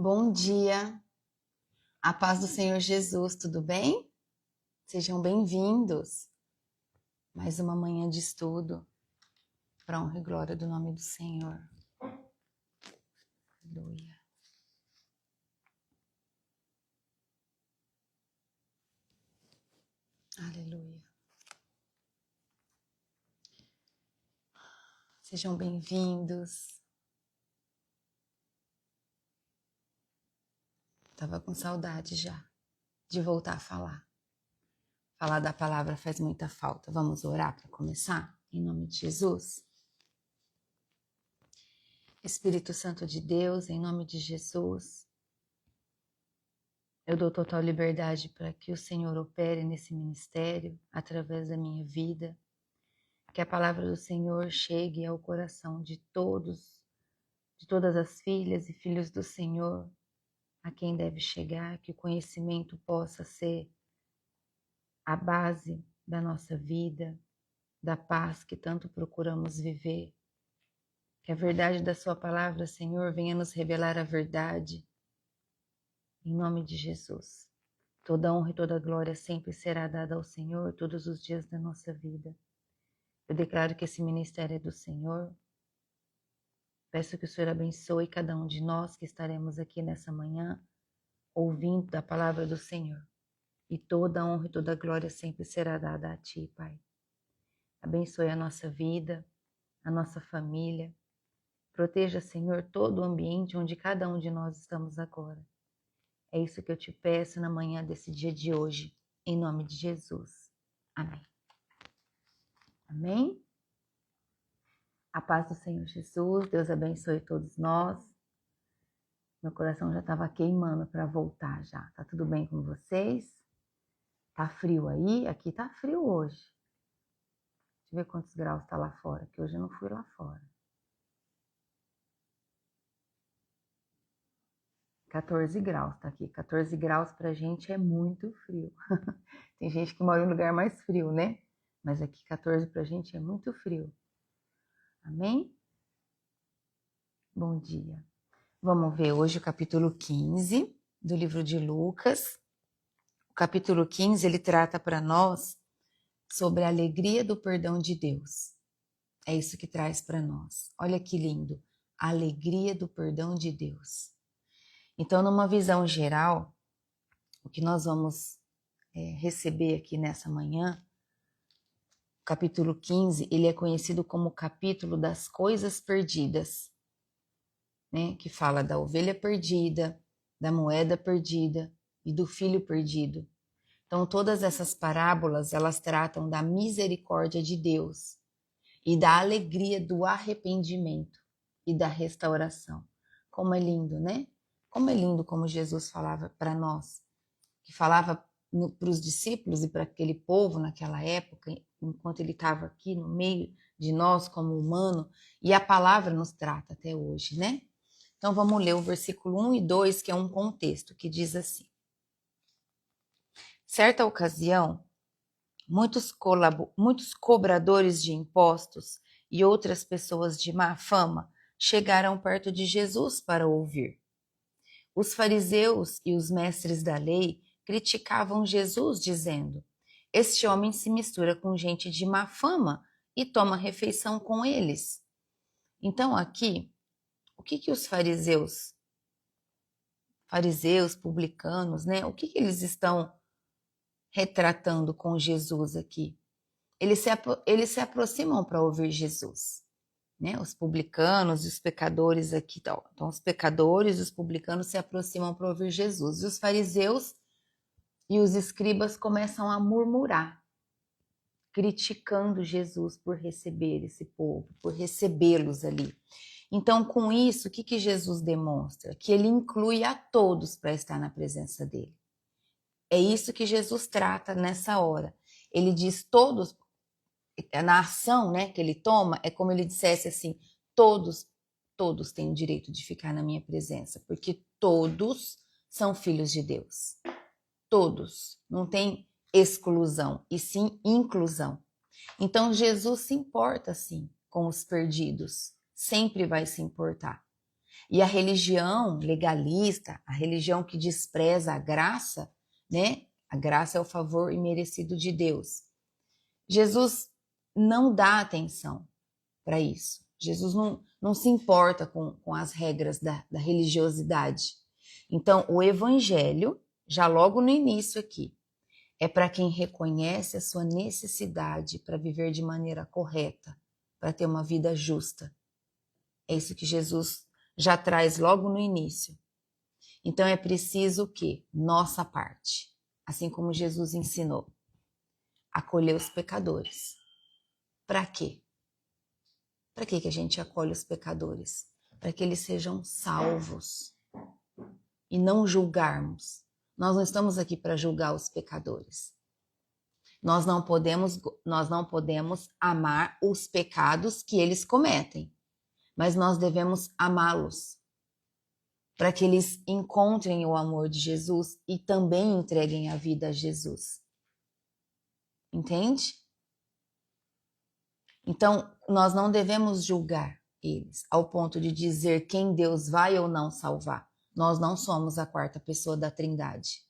Bom dia, a paz do Senhor Jesus, tudo bem? Sejam bem-vindos. Mais uma manhã de estudo, para honra e glória do nome do Senhor. Aleluia. Aleluia. Sejam bem-vindos. Tava com saudade já de voltar a falar. Falar da palavra faz muita falta. Vamos orar para começar? Em nome de Jesus. Espírito Santo de Deus, em nome de Jesus, eu dou total liberdade para que o Senhor opere nesse ministério, através da minha vida, que a palavra do Senhor chegue ao coração de todas as filhas e filhos do Senhor, a quem deve chegar, que o conhecimento possa ser a base da nossa vida, da paz que tanto procuramos viver. Que a verdade da sua palavra, Senhor, venha nos revelar a verdade. Em nome de Jesus. Toda honra e toda glória sempre será dada ao Senhor todos os dias da nossa vida. Eu declaro que esse ministério é do Senhor. Peço que o Senhor abençoe cada um de nós que estaremos aqui nessa manhã, ouvindo da palavra do Senhor. E toda honra e toda glória sempre será dada a Ti, Pai. Abençoe a nossa vida, a nossa família. Proteja, Senhor, todo o ambiente onde cada um de nós estamos agora. É isso que eu te peço na manhã desse dia de hoje, em nome de Jesus. Amém. Amém? A paz do Senhor Jesus, Deus abençoe todos nós. Meu coração já estava queimando para voltar já. Tá tudo bem com vocês? Tá frio aí? Aqui tá frio hoje. Deixa eu ver quantos graus tá lá fora, que hoje eu não fui lá fora. 14 graus tá aqui. 14 graus pra gente é muito frio. Tem gente que mora em um lugar mais frio, né? Mas aqui 14 pra gente é muito frio. Amém? Bom dia. Vamos ver hoje o capítulo 15 do livro de Lucas. O capítulo 15, ele trata para nós sobre a alegria do perdão de Deus. É isso que traz para nós. Olha que lindo. A alegria do perdão de Deus. Então, numa visão geral, o que nós vamos receber aqui nessa manhã, o capítulo 15, ele é conhecido como o capítulo das coisas perdidas, né? Que fala da ovelha perdida, da moeda perdida e do filho perdido. Então, todas essas parábolas, elas tratam da misericórdia de Deus e da alegria do arrependimento e da restauração. Como é lindo, né? Como é lindo como Jesus falava para nós, que falava para os discípulos e para aquele povo naquela época, enquanto ele estava aqui no meio de nós como humano, e a palavra nos trata até hoje, né? Então vamos ler o versículo 1 e 2, que é um contexto, que diz assim. Certa ocasião, muitos cobradores de impostos e outras pessoas de má fama chegaram perto de Jesus para ouvir. Os fariseus e os mestres da lei criticavam Jesus, dizendo: este homem se mistura com gente de má fama e toma refeição com eles. Então aqui, o que os fariseus, publicanos, né? O que eles estão retratando com Jesus aqui? Eles se aproximam para ouvir Jesus, né? Os publicanos e os pecadores aqui, então os pecadores e os publicanos se aproximam para ouvir Jesus, e os fariseus e os escribas começam a murmurar, criticando Jesus por receber esse povo, por recebê-los ali. Então, com isso, o que Jesus demonstra? Que ele inclui a todos para estar na presença dele. É isso que Jesus trata nessa hora. Ele diz todos, na ação, né, que ele toma, é como ele dissesse assim, todos têm o direito de ficar na minha presença, porque todos são filhos de Deus. Todos, não tem exclusão, e sim inclusão. Então Jesus se importa sim com os perdidos, sempre vai se importar. E a religião legalista, a religião que despreza a graça, né? A graça é o favor imerecido de Deus. Jesus não dá atenção para isso. Jesus não se importa com as regras da religiosidade. Então, o evangelho, já logo no início aqui, é para quem reconhece a sua necessidade para viver de maneira correta, para ter uma vida justa. É isso que Jesus já traz logo no início. Então é preciso o quê? Nossa parte. Assim como Jesus ensinou. Acolher os pecadores. Para quê? Para que a gente acolhe os pecadores? Para que eles sejam salvos. E não julgarmos. Nós não estamos aqui para julgar os pecadores. Nós não podemos amar os pecados que eles cometem. Mas nós devemos amá-los. Para que eles encontrem o amor de Jesus e também entreguem a vida a Jesus. Entende? Então, nós não devemos julgar eles ao ponto de dizer quem Deus vai ou não salvar. Nós não somos a quarta pessoa da Trindade.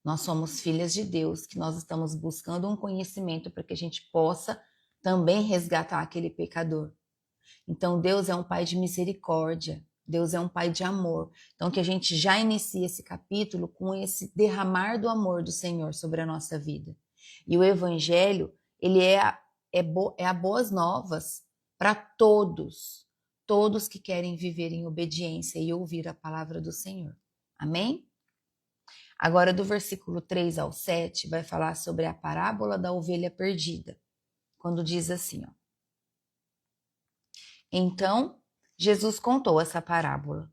Nós somos filhas de Deus, que nós estamos buscando um conhecimento para que a gente possa também resgatar aquele pecador. Então, Deus é um Pai de misericórdia. Deus é um Pai de amor. Então, que a gente já inicie esse capítulo com esse derramar do amor do Senhor sobre a nossa vida. E o Evangelho, ele é a boas novas para todos que querem viver em obediência e ouvir a palavra do Senhor. Amém? Agora, do versículo 3 ao 7, vai falar sobre a parábola da ovelha perdida. Quando diz assim, ó. Então, Jesus contou essa parábola.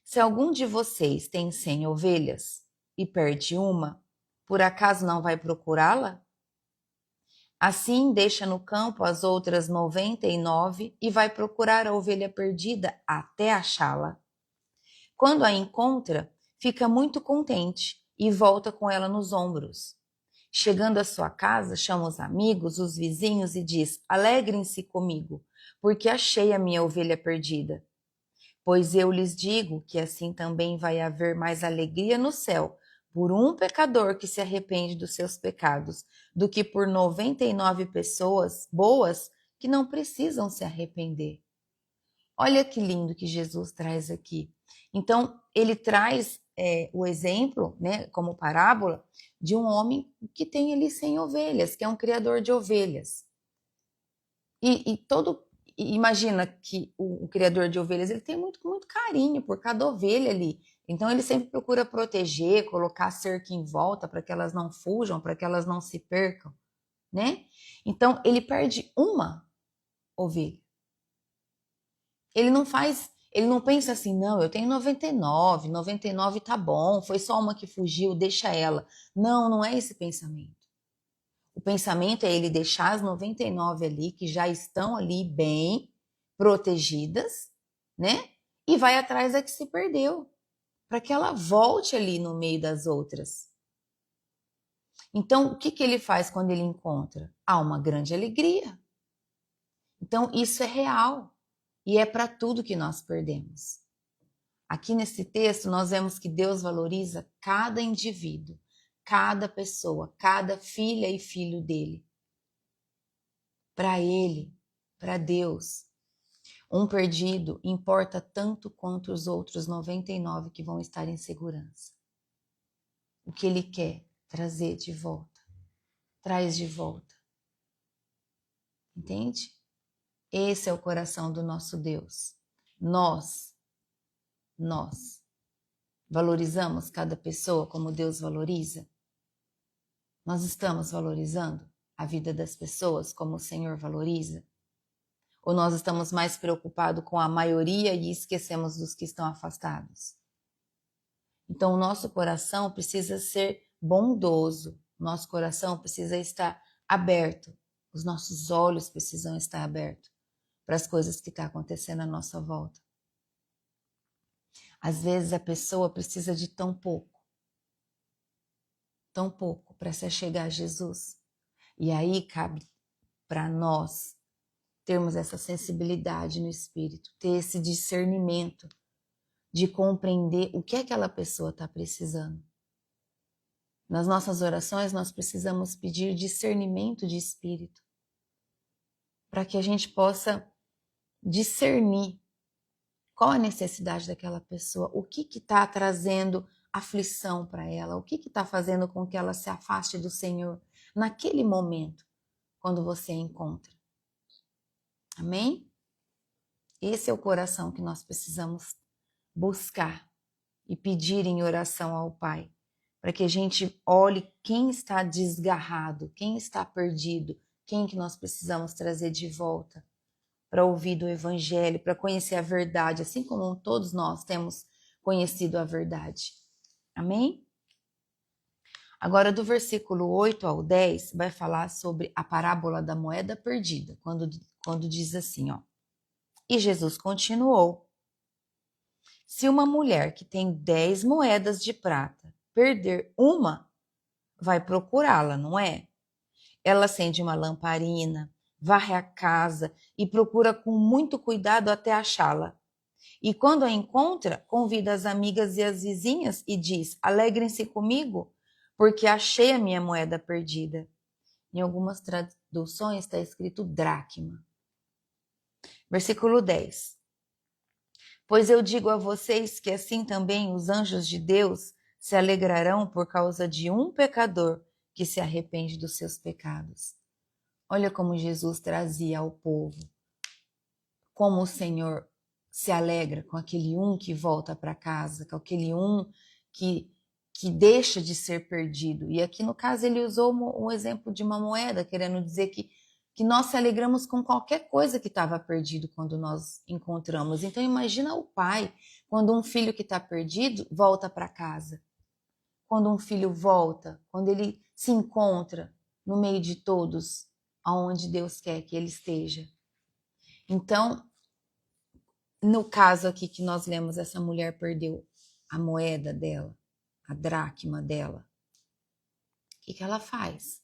Se algum de vocês tem 100 ovelhas e perde uma, por acaso não vai procurá-la? Assim, deixa no campo as outras 99 e vai procurar a ovelha perdida até achá-la. Quando a encontra, fica muito contente e volta com ela nos ombros. Chegando à sua casa, chama os amigos, os vizinhos e diz: alegrem-se comigo, porque achei a minha ovelha perdida. Pois eu lhes digo que assim também vai haver mais alegria no céu por um pecador que se arrepende dos seus pecados, do que por 99 pessoas boas que não precisam se arrepender. Olha que lindo que Jesus traz aqui. Então, ele traz o exemplo, né, como parábola, de um homem que tem ali 100 ovelhas, que é um criador de ovelhas. Imagina que o criador de ovelhas ele tem muito carinho por cada ovelha ali. Então ele sempre procura proteger, colocar cerca em volta para que elas não fujam, para que elas não se percam, né? Então ele perde uma ovelha. Ele não pensa assim, não, eu tenho 99 tá bom, foi só uma que fugiu, deixa ela. Não é esse pensamento. O pensamento é ele deixar as 99 ali, que já estão ali bem protegidas, né? E vai atrás da que se perdeu, para que ela volte ali no meio das outras. Então, o que ele faz quando ele encontra? Há uma grande alegria. Então, isso é real e é para tudo que nós perdemos. Aqui nesse texto, nós vemos que Deus valoriza cada indivíduo, cada pessoa, cada filha e filho dele. Para ele, para Deus, um perdido importa tanto quanto os outros 99 que vão estar em segurança. O que ele quer? Trazer de volta. Traz de volta. Entende? Esse é o coração do nosso Deus. Nós valorizamos cada pessoa como Deus valoriza? Nós estamos valorizando a vida das pessoas como o Senhor valoriza? Ou nós estamos mais preocupados com a maioria e esquecemos dos que estão afastados? Então, o nosso coração precisa ser bondoso, nosso coração precisa estar aberto, os nossos olhos precisam estar abertos para as coisas que estão acontecendo à nossa volta. Às vezes a pessoa precisa de tão pouco para se achegar a Jesus. E aí cabe para nós termos essa sensibilidade no espírito, ter esse discernimento de compreender o que aquela pessoa está precisando. Nas nossas orações, nós precisamos pedir discernimento de espírito, para que a gente possa discernir qual a necessidade daquela pessoa, o que está trazendo aflição para ela, o que está fazendo com que ela se afaste do Senhor naquele momento, quando você a encontra. Amém? Esse é o coração que nós precisamos buscar e pedir em oração ao Pai, para que a gente olhe quem está desgarrado, quem está perdido, quem que nós precisamos trazer de volta para ouvir do Evangelho, para conhecer a verdade, assim como todos nós temos conhecido a verdade. Amém? Agora, do versículo 8 ao 10, vai falar sobre a parábola da moeda perdida, quando diz assim, ó. E Jesus continuou: se uma mulher que tem 10 moedas de prata perder uma, vai procurá-la, não é? Ela acende uma lamparina, varre a casa e procura com muito cuidado até achá-la. E quando a encontra, convida as amigas e as vizinhas e diz: alegrem-se comigo, porque achei a minha moeda perdida. Em algumas traduções está escrito dracma. Versículo 10. Pois eu digo a vocês que assim também os anjos de Deus se alegrarão por causa de um pecador que se arrepende dos seus pecados. Olha como Jesus trazia ao povo, como o Senhor se alegra com aquele um que volta para casa, com aquele um que deixa de ser perdido. E aqui no caso ele usou um exemplo de uma moeda, querendo dizer que nós se alegramos com qualquer coisa que estava perdido quando nós encontramos. Então imagina o pai, quando um filho que está perdido volta para casa. Quando um filho volta, quando ele se encontra no meio de todos, aonde Deus quer que ele esteja. Então, no caso aqui que nós lemos, essa mulher perdeu a moeda dela, a dracma dela. O que ela faz?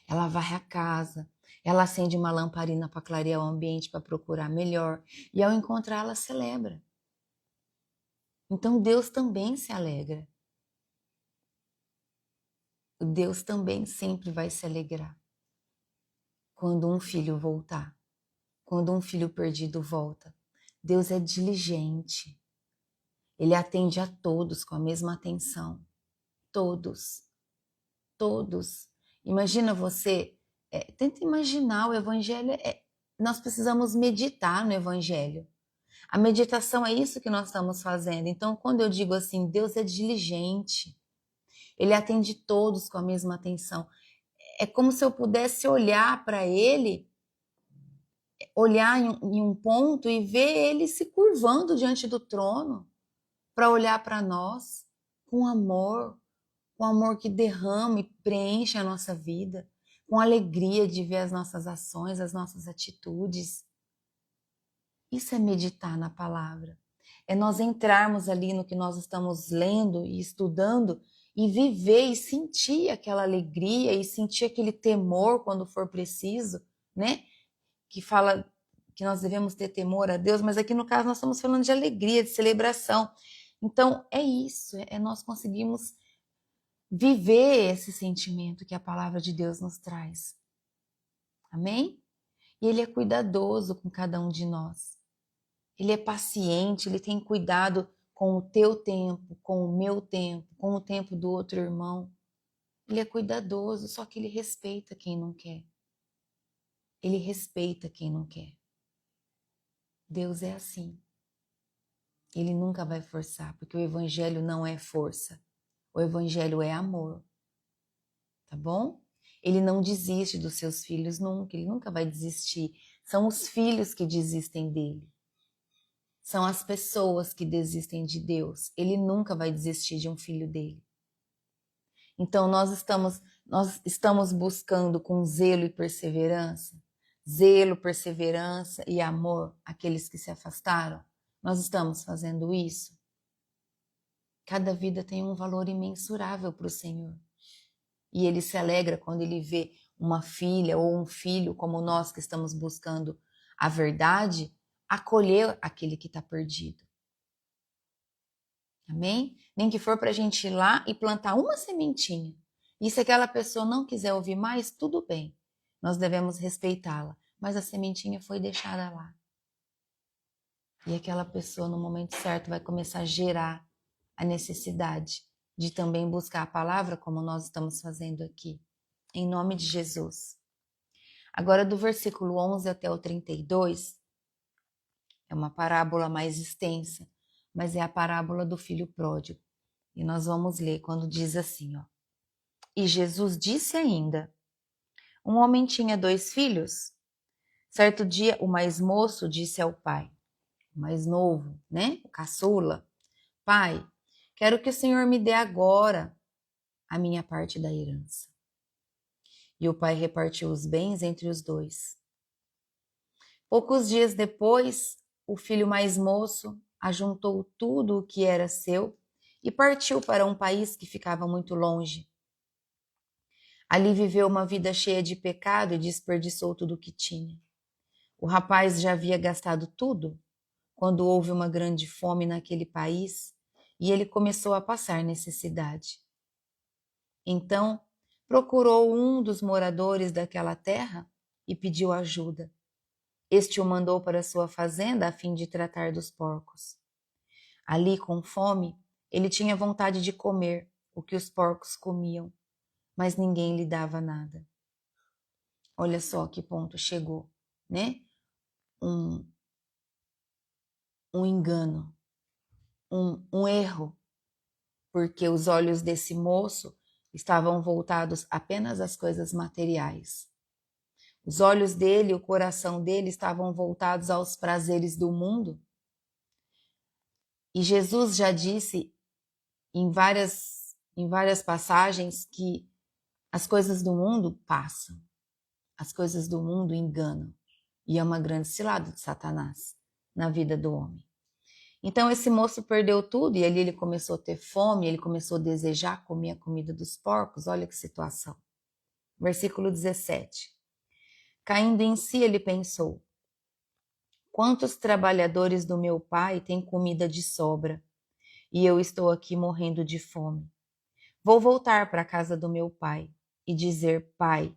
Ela varre a casa, ela acende uma lamparina para clarear o ambiente, para procurar melhor, e ao encontrar ela celebra. Então Deus também se alegra. Deus também sempre vai se alegrar quando um filho voltar, quando um filho perdido volta. Deus é diligente. Ele atende a todos com a mesma atenção. Todos. Todos. Imagina você, tenta imaginar o Evangelho, nós precisamos meditar no Evangelho. A meditação é isso que nós estamos fazendo. Então, quando eu digo assim, Deus é diligente, Ele atende todos com a mesma atenção. É como se eu pudesse olhar para Ele, olhar em um ponto e ver Ele se curvando diante do trono para olhar para nós com amor que derrama e preenche a nossa vida, com alegria de ver as nossas ações, as nossas atitudes. Isso é meditar na palavra. É nós entrarmos ali no que nós estamos lendo e estudando e viver e sentir aquela alegria e sentir aquele temor quando for preciso, né? Que fala que nós devemos ter temor a Deus, mas aqui no caso nós estamos falando de alegria, de celebração. Então é isso, é nós conseguirmos viver esse sentimento que a palavra de Deus nos traz. Amém? E Ele é cuidadoso com cada um de nós. Ele é paciente, Ele tem cuidado com o teu tempo, com o meu tempo, com o tempo do outro irmão. Ele é cuidadoso, só que Ele respeita quem não quer. Ele respeita quem não quer. Deus é assim. Ele nunca vai forçar, porque o Evangelho não é força. O Evangelho é amor. Tá bom? Ele não desiste dos seus filhos nunca, ele nunca vai desistir. São os filhos que desistem dele. São as pessoas que desistem de Deus. Ele nunca vai desistir de um filho dele. Então nós estamos buscando com zelo perseverança e amor aqueles que se afastaram. Nós estamos fazendo isso. Cada vida tem um valor imensurável para o Senhor. E Ele se alegra quando Ele vê uma filha ou um filho como nós que estamos buscando a verdade, acolher aquele que está perdido. Amém? Nem que for para a gente ir lá e plantar uma sementinha. E se aquela pessoa não quiser ouvir mais, tudo bem. Nós devemos respeitá-la. Mas a sementinha foi deixada lá. E aquela pessoa, no momento certo, vai começar a gerar a necessidade de também buscar a palavra, como nós estamos fazendo aqui. Em nome de Jesus. Agora, do versículo 11 até o 32, é uma parábola mais extensa, mas é a parábola do filho pródigo. E nós vamos ler quando diz assim, ó. E Jesus disse ainda, um homem tinha 2 filhos. Certo dia, o mais moço disse ao pai, o mais novo, né, o caçula, pai, quero que o Senhor me dê agora a minha parte da herança. E o pai repartiu os bens entre os 2. Poucos dias depois, o filho mais moço ajuntou tudo o que era seu e partiu para um país que ficava muito longe. Ali viveu uma vida cheia de pecado e desperdiçou tudo o que tinha. O rapaz já havia gastado tudo quando houve uma grande fome naquele país e ele começou a passar necessidade. Então, procurou um dos moradores daquela terra e pediu ajuda. Este o mandou para sua fazenda a fim de tratar dos porcos. Ali, com fome, ele tinha vontade de comer o que os porcos comiam, mas ninguém lhe dava nada. Olha só que ponto chegou, né? Um engano, um erro, porque os olhos desse moço estavam voltados apenas às coisas materiais. Os olhos dele, o coração dele estavam voltados aos prazeres do mundo. E Jesus já disse em várias passagens que as coisas do mundo passam, as coisas do mundo enganam. E é uma grande cilada de Satanás na vida do homem. Então esse moço perdeu tudo e ali ele começou a ter fome, ele começou a desejar comer a comida dos porcos. Olha que situação. Versículo 17. Caindo em si, ele pensou, quantos trabalhadores do meu pai têm comida de sobra e eu estou aqui morrendo de fome. Vou voltar para a casa do meu pai e dizer, pai,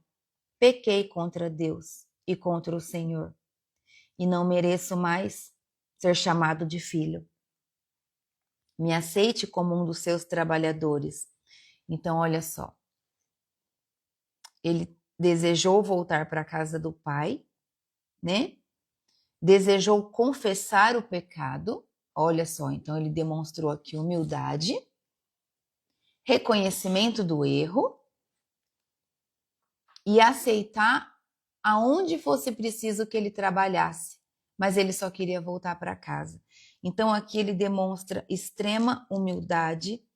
pequei contra Deus e contra o Senhor e não mereço mais ser chamado de filho. Me aceite como um dos seus trabalhadores. Então, olha só. Ele desejou voltar para a casa do pai, né? Desejou confessar o pecado. Olha só, então ele demonstrou aqui humildade, reconhecimento do erro e aceitar aonde fosse preciso que ele trabalhasse, mas ele só queria voltar para casa. Então aqui ele demonstra extrema humildade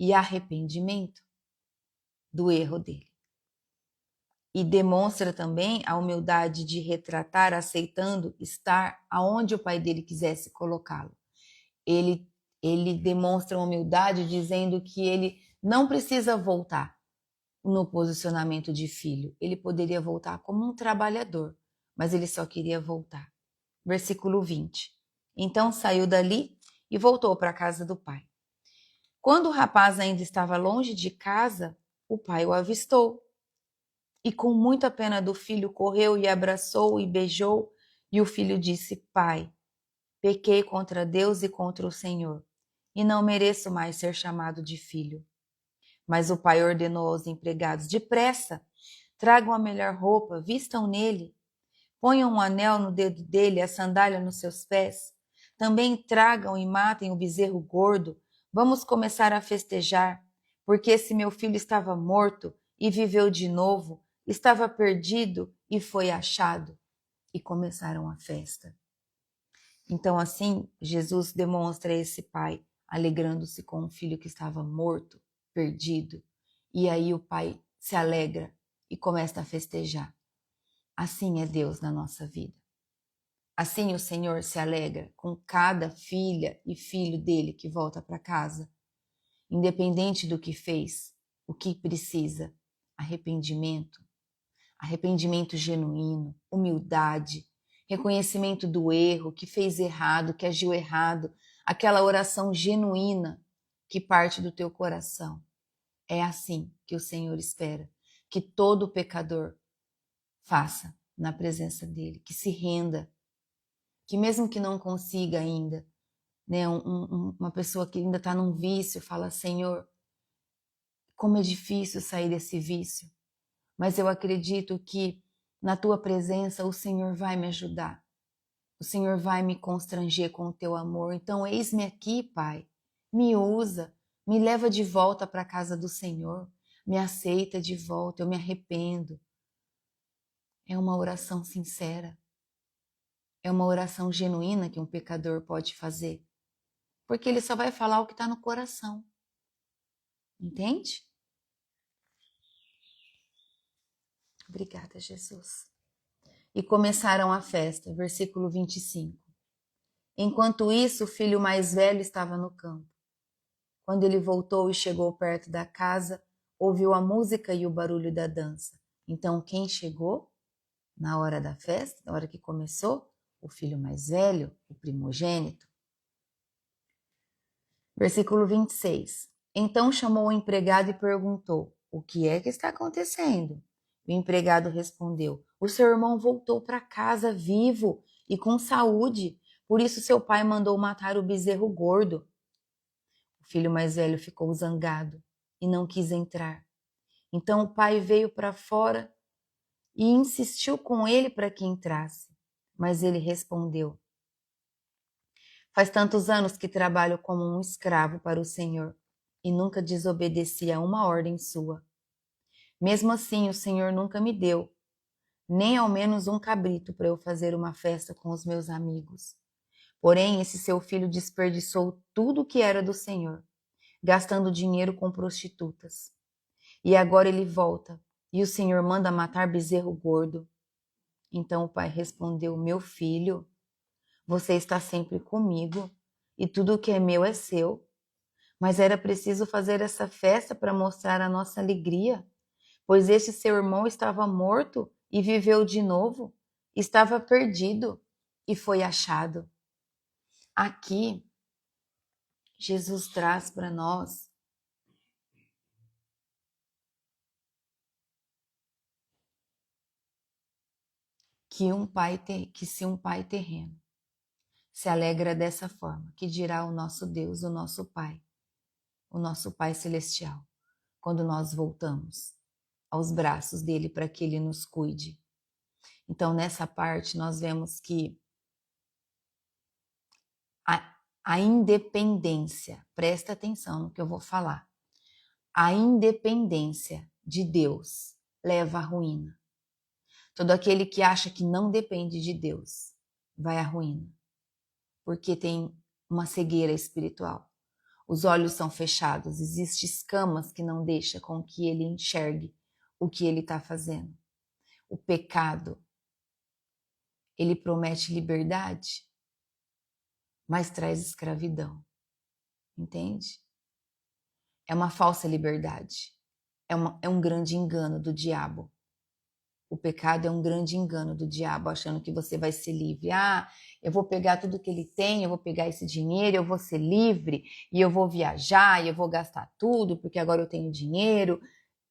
e arrependimento do erro dele. E demonstra também a humildade de retratar, aceitando estar aonde o pai dele quisesse colocá-lo. Ele demonstra humildade dizendo que ele não precisa voltar no posicionamento de filho. Ele poderia voltar como um trabalhador, mas ele só queria voltar. Versículo 20. Então saiu dali e voltou para a casa do pai. Quando o rapaz ainda estava longe de casa, o pai o avistou. E com muita pena do filho, correu e abraçou e beijou. E o filho disse, pai, pequei contra Deus e contra o Senhor, e não mereço mais ser chamado de filho. Mas o pai ordenou aos empregados, depressa, tragam a melhor roupa, vistam nele, ponham um anel no dedo dele, a sandália nos seus pés. Também tragam e matem o bezerro gordo. Vamos começar a festejar, porque esse meu filho estava morto e viveu de novo, estava perdido e foi achado. E começaram a festa. Então, assim, Jesus demonstra a esse pai alegrando-se com um filho que estava morto, perdido. E aí o pai se alegra e começa a festejar. Assim é Deus na nossa vida. Assim o Senhor se alegra com cada filha e filho dele que volta para casa, independente do que fez, o que precisa, arrependimento genuíno, humildade, reconhecimento do erro, que fez errado, que agiu errado, aquela oração genuína que parte do teu coração. É assim que o Senhor espera que todo pecador faça na presença dele, que se renda, que mesmo que não consiga ainda, né, uma pessoa que ainda está num vício, fala, Senhor, como é difícil sair desse vício, mas eu acredito que na tua presença o Senhor vai me ajudar, o Senhor vai me constranger com o teu amor, então eis-me aqui, Pai, me usa, me leva de volta para a casa do Senhor, me aceita de volta, eu me arrependo. É uma oração sincera, é uma oração genuína que um pecador pode fazer, porque ele só vai falar o que está no coração, entende? Obrigada, Jesus. E começaram a festa, versículo 25. Enquanto isso, o filho mais velho estava no campo. Quando ele voltou e chegou perto da casa, ouviu a música e o barulho da dança. Então, quem chegou na hora da festa, na hora que começou? O filho mais velho, o primogênito. Versículo 26. Então chamou o empregado e perguntou, o que é que está acontecendo? O empregado respondeu, o seu irmão voltou para casa vivo e com saúde, por isso seu pai mandou matar o bezerro gordo. O filho mais velho ficou zangado e não quis entrar. Então o pai veio para fora e insistiu com ele para que entrasse. Mas ele respondeu, faz tantos anos que trabalho como um escravo para o Senhor e nunca desobedeci a uma ordem sua. Mesmo assim, o Senhor nunca me deu, nem ao menos um cabrito para eu fazer uma festa com os meus amigos. Porém, esse seu filho desperdiçou tudo o que era do Senhor, gastando dinheiro com prostitutas. E agora ele volta, e o Senhor manda matar bezerro gordo. Então o pai respondeu, meu filho, você está sempre comigo, e tudo o que é meu é seu. Mas era preciso fazer essa festa para mostrar a nossa alegria, pois este seu irmão estava morto e viveu de novo, estava perdido e foi achado. Aqui, Jesus traz para nós que se um pai terreno se alegra dessa forma, que dirá o nosso Deus, o nosso Pai celestial, quando nós voltamos aos braços dele para que ele nos cuide. Então, nessa parte, nós vemos que a independência, presta atenção no que eu vou falar, a independência de Deus leva à ruína. Todo aquele que acha que não depende de Deus vai à ruína, porque tem uma cegueira espiritual. Os olhos são fechados, existem escamas que não deixam com que ele enxergue o que ele está fazendo. O pecado, ele promete liberdade, mas traz escravidão, entende? É uma falsa liberdade, é um grande engano do diabo. O pecado é um grande engano do diabo, achando que você vai ser livre. Ah, eu vou pegar tudo que ele tem, eu vou pegar esse dinheiro, eu vou ser livre, e eu vou viajar, e eu vou gastar tudo, porque agora eu tenho dinheiro.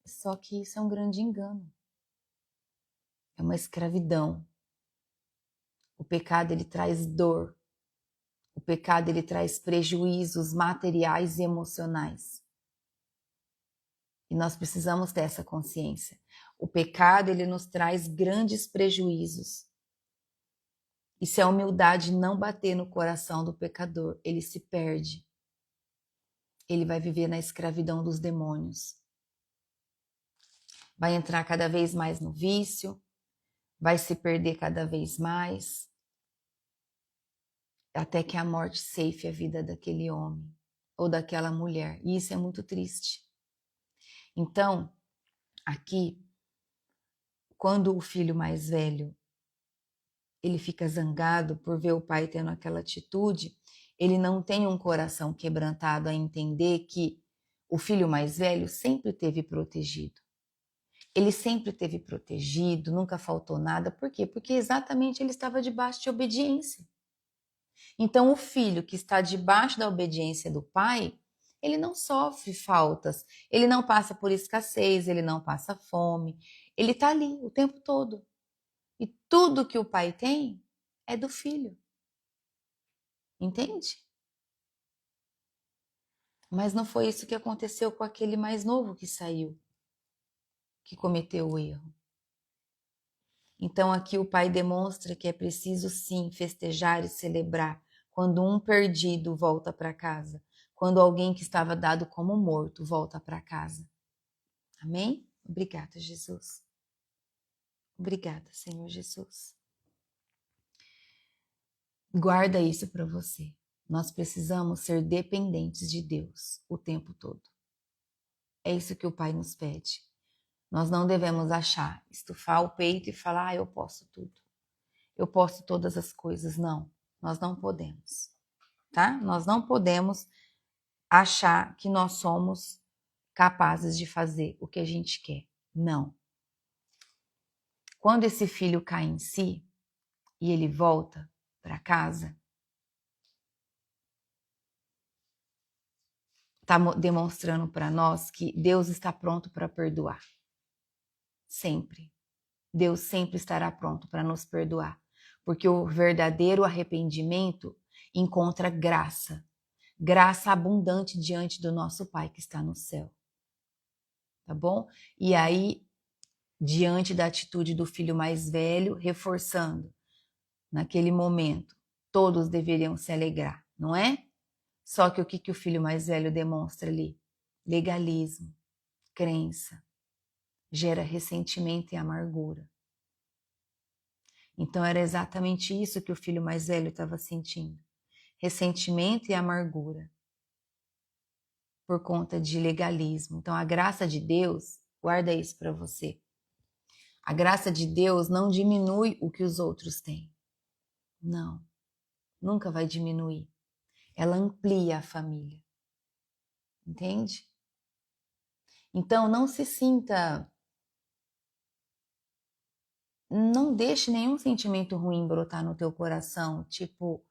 Só que isso é um grande engano. É uma escravidão. O pecado, ele traz dor. O pecado, ele traz prejuízos materiais e emocionais. E nós precisamos ter essa consciência. O pecado, ele nos traz grandes prejuízos. E se a humildade não bater no coração do pecador, ele se perde. Ele vai viver na escravidão dos demônios. Vai entrar cada vez mais no vício, vai se perder cada vez mais, até que a morte ceife a vida daquele homem ou daquela mulher. E isso é muito triste. Então, aqui, quando o filho mais velho ele fica zangado por ver o pai tendo aquela atitude, ele não tem um coração quebrantado a entender que o filho mais velho sempre teve protegido. Ele sempre esteve protegido, nunca faltou nada. Por quê? Porque exatamente ele estava debaixo de obediência. Então, o filho que está debaixo da obediência do pai, ele não sofre faltas, ele não passa por escassez, ele não passa fome, ele está ali o tempo todo. E tudo que o pai tem é do filho. Entende? Mas não foi isso que aconteceu com aquele mais novo que saiu, que cometeu o erro. Então aqui o pai demonstra que é preciso sim festejar e celebrar quando um perdido volta para casa, quando alguém que estava dado como morto volta para casa. Amém? Obrigada, Jesus. Obrigada, Senhor Jesus. Guarda isso para você. Nós precisamos ser dependentes de Deus o tempo todo. É isso que o Pai nos pede. Nós não devemos achar, estufar o peito e falar, eu posso tudo. Eu posso todas as coisas. Não, nós não podemos, tá? Nós não podemos achar que nós somos capazes de fazer o que a gente quer. Não. Quando esse filho cai em si e ele volta para casa, está demonstrando para nós que Deus está pronto para perdoar. Sempre. Deus sempre estará pronto para nos perdoar. Porque o verdadeiro arrependimento encontra graça. Graça abundante diante do nosso Pai que está no céu. Tá bom? E aí, diante da atitude do filho mais velho, reforçando, naquele momento, todos deveriam se alegrar, não é? Só que o que o filho mais velho demonstra ali? Legalismo, crença, gera ressentimento e amargura. Então era exatamente isso que o filho mais velho estava sentindo. Ressentimento e amargura. Por conta de legalismo. Então a graça de Deus, guarda isso para você. A graça de Deus não diminui o que os outros têm. Não. Nunca vai diminuir. Ela amplia a família. Entende? Então não se sinta... Não deixe nenhum sentimento ruim brotar no teu coração. Tipo...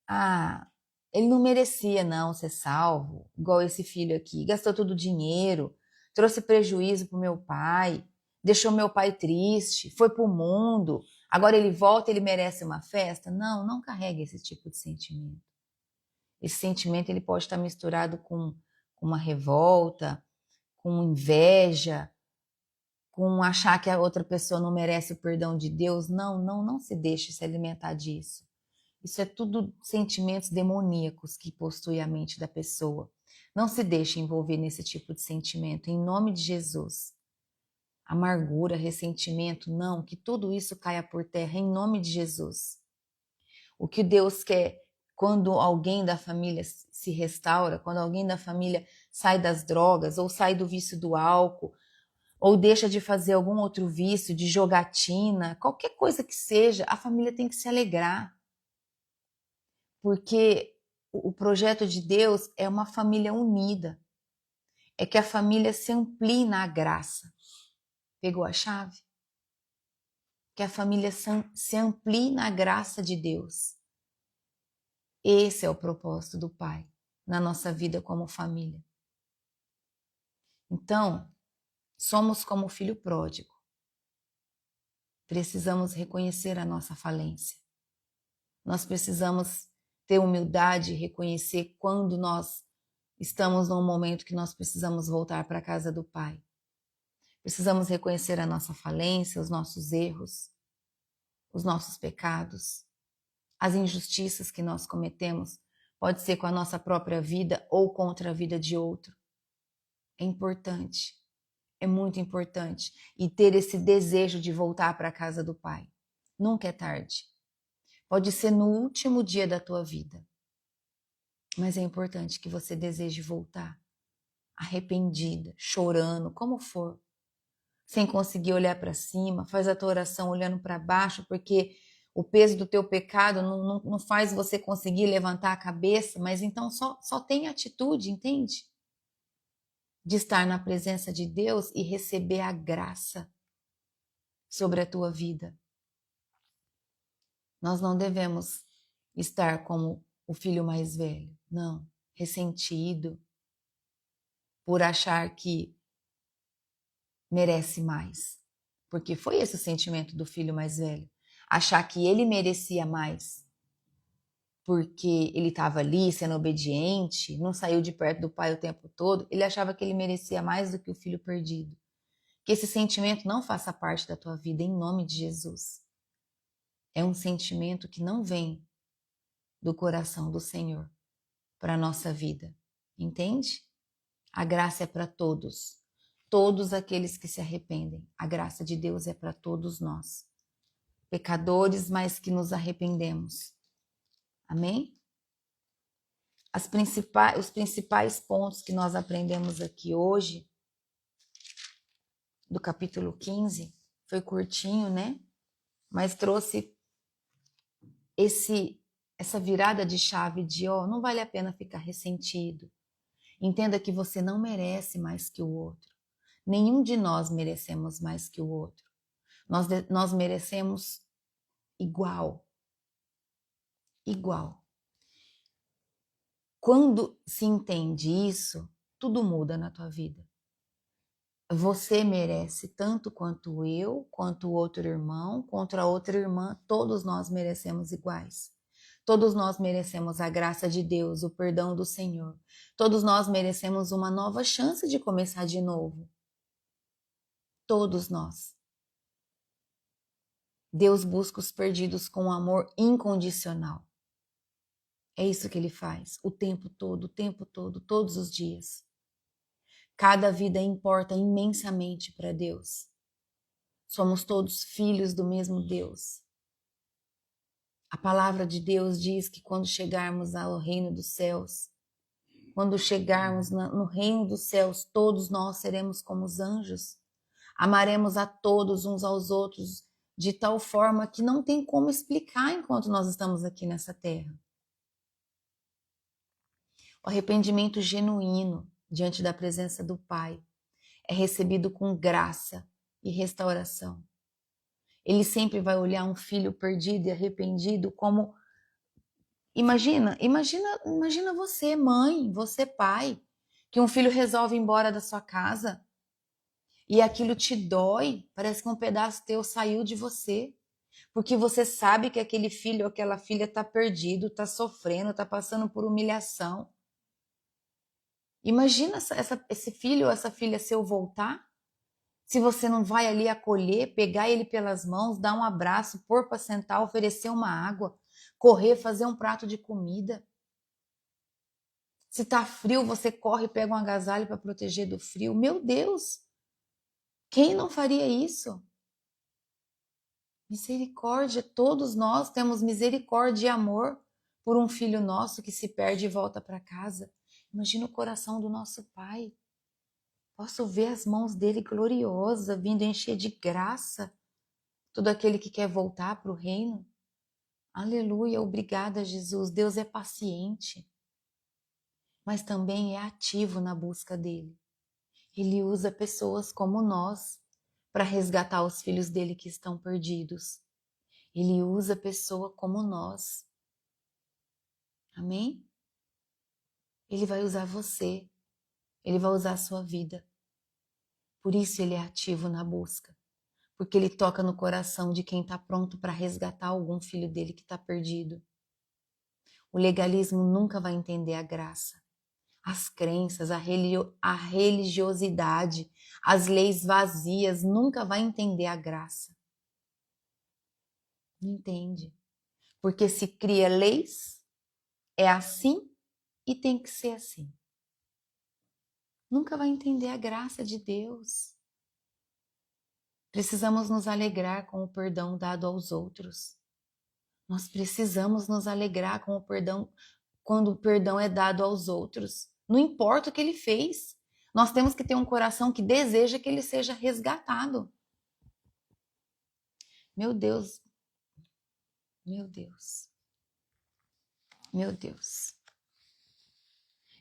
Ah, ele não merecia não ser salvo, igual esse filho aqui. Gastou todo o dinheiro, trouxe prejuízo pro meu pai, deixou meu pai triste, foi pro mundo. Agora ele volta, ele merece uma festa? Não, não carregue esse tipo de sentimento. Esse sentimento ele pode estar misturado com uma revolta, com inveja, com achar que a outra pessoa não merece o perdão de Deus. Não, não, não se deixe se alimentar disso. Isso é tudo sentimentos demoníacos que possuem a mente da pessoa. Não se deixe envolver nesse tipo de sentimento, em nome de Jesus. Amargura, ressentimento, não, que tudo isso caia por terra, em nome de Jesus. O que Deus quer quando alguém da família se restaura, quando alguém da família sai das drogas, ou sai do vício do álcool, ou deixa de fazer algum outro vício, de jogatina, qualquer coisa que seja, a família tem que se alegrar. Porque o projeto de Deus é uma família unida. É que a família se amplie na graça. Pegou a chave? Que a família se amplie na graça de Deus. Esse é o propósito do Pai na nossa vida como família. Então, somos como o filho pródigo. Precisamos reconhecer a nossa falência. Nós precisamos ter humildade e reconhecer quando nós estamos num momento que nós precisamos voltar para a casa do Pai. Precisamos reconhecer a nossa falência, os nossos erros, os nossos pecados, as injustiças que nós cometemos, pode ser com a nossa própria vida ou contra a vida de outro. É importante, é muito importante. E ter esse desejo de voltar para a casa do Pai. Nunca é tarde. Pode ser no último dia da tua vida. Mas é importante que você deseje voltar. Arrependida, chorando, como for. Sem conseguir olhar para cima, faz a tua oração olhando para baixo, porque o peso do teu pecado não faz você conseguir levantar a cabeça, mas então só tem atitude, entende? de estar na presença de Deus e receber a graça sobre a tua vida. Nós não devemos estar como o filho mais velho, não, ressentido por achar que merece mais. Porque foi esse o sentimento do filho mais velho, achar que ele merecia mais. Porque ele estava ali sendo obediente, não saiu de perto do pai o tempo todo, ele achava que ele merecia mais do que o filho perdido. Que esse sentimento não faça parte da tua vida, em nome de Jesus. É um sentimento que não vem do coração do Senhor para a nossa vida, entende? A graça é para todos, todos aqueles que se arrependem. A graça de Deus é para todos nós, pecadores, mas que nos arrependemos. Amém? Os principais pontos que nós aprendemos aqui hoje, do capítulo 15, foi curtinho, né? Mas trouxe essa virada de chave de, não vale a pena ficar ressentido. Entenda que você não merece mais que o outro. Nenhum de nós merecemos mais que o outro. Nós merecemos igual. Igual. Quando se entende isso, tudo muda na tua vida. Você merece tanto quanto eu, quanto o outro irmão, quanto a outra irmã, todos nós merecemos iguais. Todos nós merecemos a graça de Deus, o perdão do Senhor. Todos nós merecemos uma nova chance de começar de novo. Todos nós. Deus busca os perdidos com amor incondicional. É isso que Ele faz o tempo todo, todos os dias. Cada vida importa imensamente para Deus. Somos todos filhos do mesmo Deus. A palavra de Deus diz que quando chegarmos ao reino dos céus, quando chegarmos no reino dos céus, todos nós seremos como os anjos. Amaremos a todos uns aos outros de tal forma que não tem como explicar enquanto nós estamos aqui nessa terra. O arrependimento genuíno diante da presença do Pai é recebido com graça e restauração. Ele sempre vai olhar um filho perdido e arrependido como... Imagina você, mãe, você, pai, que um filho resolve ir embora da sua casa e aquilo te dói, parece que um pedaço teu saiu de você, porque você sabe que aquele filho ou aquela filha está perdido, está sofrendo, está passando por humilhação. Imagina esse filho ou essa filha seu voltar, se você não vai ali acolher, pegar ele pelas mãos, dar um abraço, pôr para sentar, oferecer uma água, correr, fazer um prato de comida. Se tá frio, você corre e pega um agasalho para proteger do frio. Meu Deus! Quem não faria isso? Misericórdia, todos nós temos misericórdia e amor por um filho nosso que se perde e volta para casa. Imagina o coração do nosso Pai. Posso ver as mãos dele gloriosa, vindo encher de graça todo aquele que quer voltar para o reino. Aleluia, obrigada, Jesus. Deus é paciente, mas também é ativo na busca dele. Ele usa pessoas como nós para resgatar os filhos dele que estão perdidos. Ele usa pessoa como nós. Amém? Ele vai usar você. Ele vai usar a sua vida. Por isso ele é ativo na busca. Porque ele toca no coração de quem está pronto para resgatar algum filho dele que está perdido. O legalismo nunca vai entender a graça. As crenças, a religiosidade, as leis vazias, nunca vai entender a graça. Não entende. Porque se cria leis, é assim e tem que ser assim. Nunca vai entender a graça de Deus. Precisamos nos alegrar com o perdão dado aos outros. Nós precisamos nos alegrar com o perdão quando o perdão é dado aos outros. Não importa o que ele fez. Nós temos que ter um coração que deseja que ele seja resgatado. Meu Deus. Meu Deus. Meu Deus.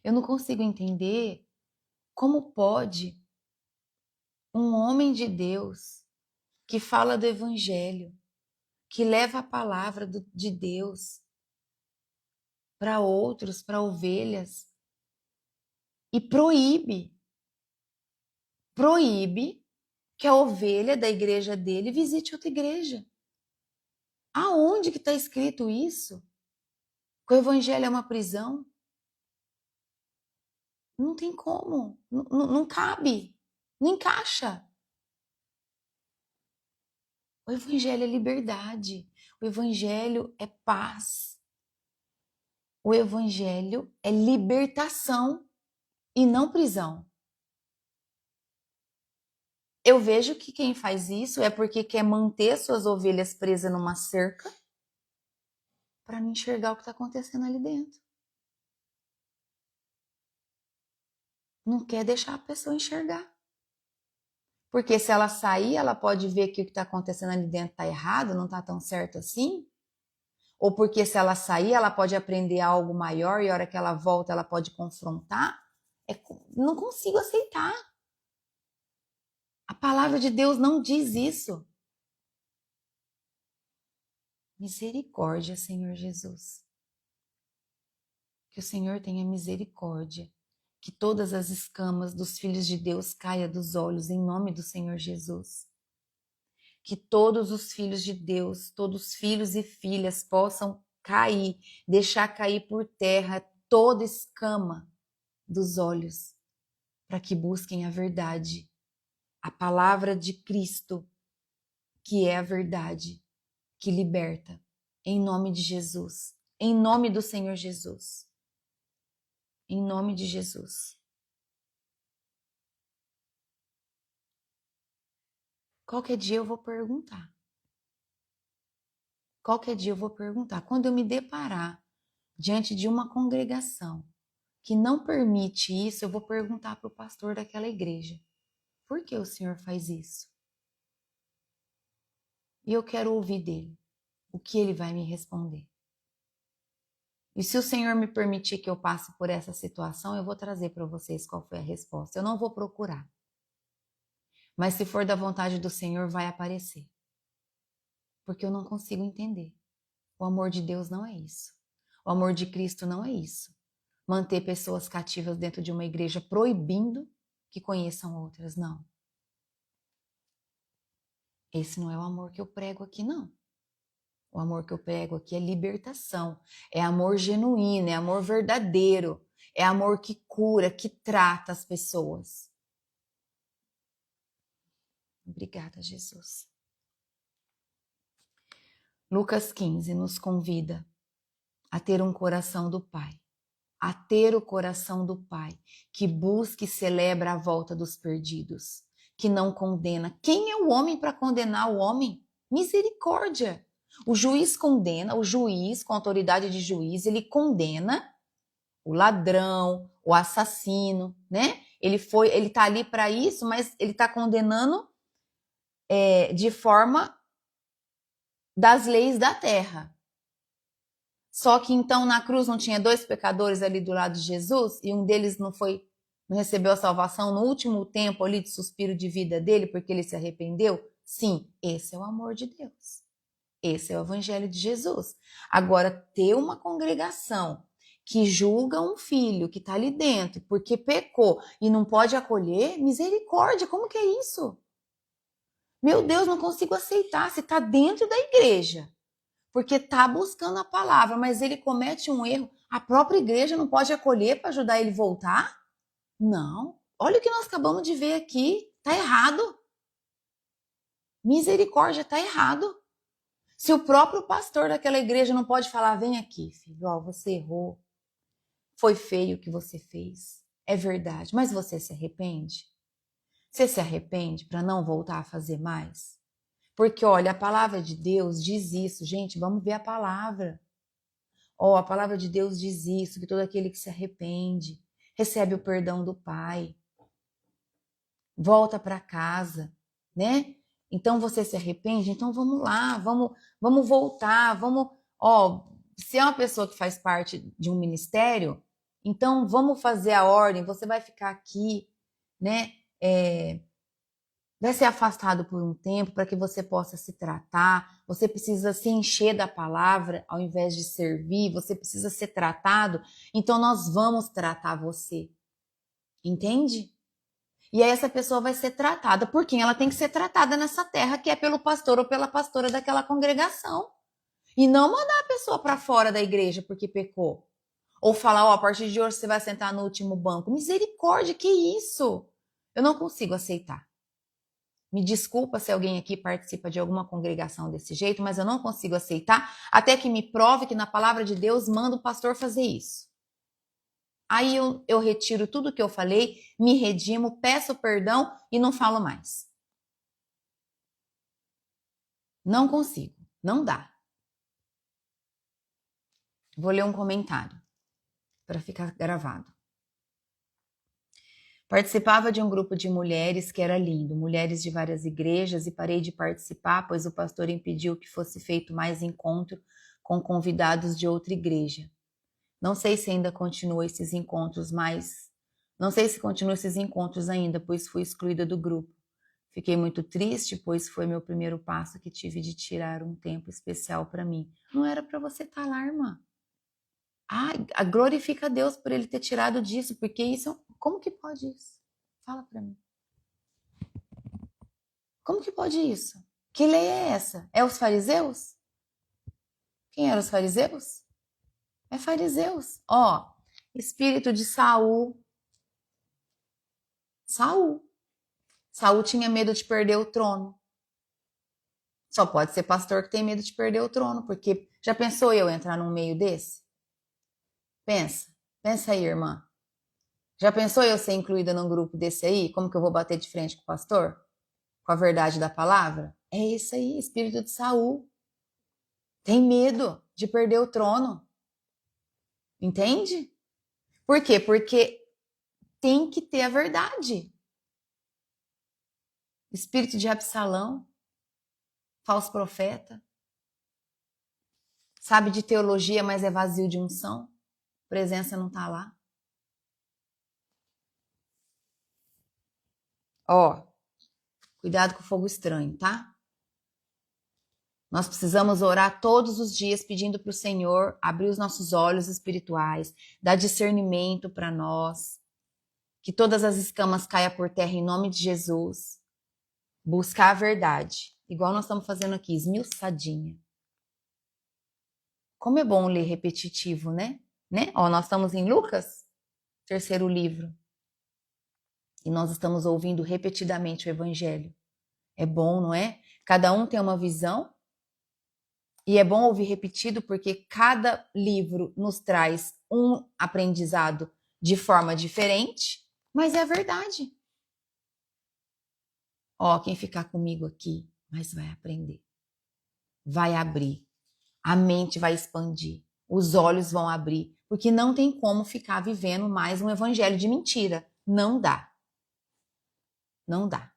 Eu não consigo entender Como pode um homem de Deus que fala do evangelho, que leva a palavra de Deus para outros, para ovelhas, e proíbe que a ovelha da igreja dele visite outra igreja? Aonde que está escrito isso? Que o evangelho é uma prisão? Não tem como, não cabe, não encaixa. O evangelho é liberdade, o evangelho é paz, o evangelho é libertação e não prisão. Eu vejo que quem faz isso é porque quer manter suas ovelhas presas numa cerca para não enxergar o que está acontecendo ali dentro. Não quer deixar a pessoa enxergar. Porque se ela sair, ela pode ver que o que está acontecendo ali dentro está errado, não está tão certo assim. Ou porque se ela sair, ela pode aprender algo maior e a hora que ela volta, ela pode confrontar. Não consigo aceitar. A palavra de Deus não diz isso. Misericórdia, Senhor Jesus. Que o Senhor tenha misericórdia. Que todas as escamas dos filhos de Deus caia dos olhos em nome do Senhor Jesus. Que todos os filhos de Deus, todos os filhos e filhas possam cair, deixar cair por terra toda escama dos olhos, para que busquem a verdade, a palavra de Cristo, que é a verdade, que liberta, em nome de Jesus, em nome do Senhor Jesus, em nome de Jesus. Qualquer dia eu vou perguntar. Qualquer dia eu vou perguntar. Quando eu me deparar diante de uma congregação que não permite isso, eu vou perguntar para o pastor daquela igreja: por que o senhor faz isso? E eu quero ouvir dele o que ele vai me responder. E se o Senhor me permitir que eu passe por essa situação, eu vou trazer para vocês qual foi a resposta. Eu não vou procurar. Mas se for da vontade do Senhor, vai aparecer. Porque eu não consigo entender. O amor de Deus não é isso. O amor de Cristo não é isso. Manter pessoas cativas dentro de uma igreja proibindo que conheçam outras, não. Esse não é o amor que eu prego aqui, não. O amor que eu prego aqui é libertação, é amor genuíno, é amor verdadeiro, é amor que cura, que trata as pessoas. Obrigada, Jesus. Lucas 15 nos convida a ter um coração do Pai, a ter o coração do Pai, que busca e celebra a volta dos perdidos, que não condena. Quem é o homem para condenar o homem? Misericórdia. O juiz condena, o juiz, com autoridade de juiz, ele condena o ladrão, o assassino, né? Ele tá ali para isso, mas ele tá condenando de forma das leis da terra. Só que então na cruz não tinha dois pecadores ali do lado de Jesus e um deles não recebeu a salvação no último tempo ali de suspiro de vida dele porque ele se arrependeu? Sim, esse é o amor de Deus. Esse é o evangelho de Jesus. Agora, ter uma congregação que julga um filho que está ali dentro porque pecou e não pode acolher, misericórdia, como que é isso? Meu Deus, não consigo aceitar. Se está dentro da igreja, porque está buscando a palavra, mas ele comete um erro, a própria igreja não pode acolher para ajudar ele a voltar? Não. Olha o que nós acabamos de ver aqui. Está errado. Misericórdia, está errado. Se o próprio pastor daquela igreja não pode falar, vem aqui, filho, ó, você errou, foi feio o que você fez, é verdade, mas você se arrepende? Você se arrepende para não voltar a fazer mais? Porque, olha, a palavra de Deus diz isso, gente, vamos ver a palavra. Ó, a palavra de Deus diz isso, que todo aquele que se arrepende recebe o perdão do Pai, volta para casa, né? Então você se arrepende? Então vamos lá, vamos voltar, se é uma pessoa que faz parte de um ministério, então vamos fazer a ordem, você vai ficar aqui, né? Vai ser afastado por um tempo para que você possa se tratar. Você precisa se encher da palavra ao invés de servir. Você precisa ser tratado. Então nós vamos tratar você. Entende? E aí essa pessoa vai ser tratada por quem ela tem que ser tratada nessa terra, que é pelo pastor ou pela pastora daquela congregação. E não mandar a pessoa para fora da igreja porque pecou. Ou falar, ó, a partir de hoje você vai sentar no último banco. Misericórdia, que isso? Eu não consigo aceitar. Me desculpa se alguém aqui participa de alguma congregação desse jeito, mas eu não consigo aceitar até que me prove que na palavra de Deus manda o pastor fazer isso. Aí eu retiro tudo que eu falei, me redimo, peço perdão e não falo mais. Não consigo, não dá. Vou ler um comentário para ficar gravado. Participava de um grupo de mulheres que era lindo, mulheres de várias igrejas, e parei de participar, pois o pastor impediu que fosse feito mais encontro com convidados de outra igreja. Não sei se ainda continua esses encontros, mas não sei se continua esses encontros ainda, pois fui excluída do grupo. Fiquei muito triste, pois foi meu primeiro passo que tive de tirar um tempo especial para mim. Não era para você estar lá, irmã. Glorifica a Deus por ele ter tirado disso, porque isso, como que pode isso? Fala para mim. Como que pode isso? Que lei é essa? É os fariseus? Quem eram os fariseus? É fariseus. Ó, espírito de Saul. Saul tinha medo de perder o trono. Só pode ser pastor que tem medo de perder o trono, porque já pensou eu entrar num meio desse? Pensa aí, irmã. Já pensou eu ser incluída num grupo desse aí? Como que eu vou bater de frente com o pastor? Com a verdade da palavra? É isso aí, espírito de Saul. Tem medo de perder o trono. Entende? Por quê? Porque tem que ter a verdade. Espírito de Absalão, falso profeta, sabe de teologia, mas é vazio de unção. Presença não tá lá. Ó, cuidado com o fogo estranho, tá? Nós precisamos orar todos os dias pedindo para o Senhor abrir os nossos olhos espirituais, dar discernimento para nós, que todas as escamas caiam por terra em nome de Jesus. Buscar a verdade, igual nós estamos fazendo aqui, esmiuçadinha. Como é bom ler repetitivo, né? Ó, nós estamos em Lucas, terceiro livro, e nós estamos ouvindo repetidamente o Evangelho. É bom, não é? Cada um tem uma visão, e é bom ouvir repetido porque cada livro nos traz um aprendizado de forma diferente, mas é a verdade. Ó, quem ficar comigo aqui, mas vai aprender. Vai abrir. A mente vai expandir. Os olhos vão abrir. Porque não tem como ficar vivendo mais um evangelho de mentira. Não dá. Não dá.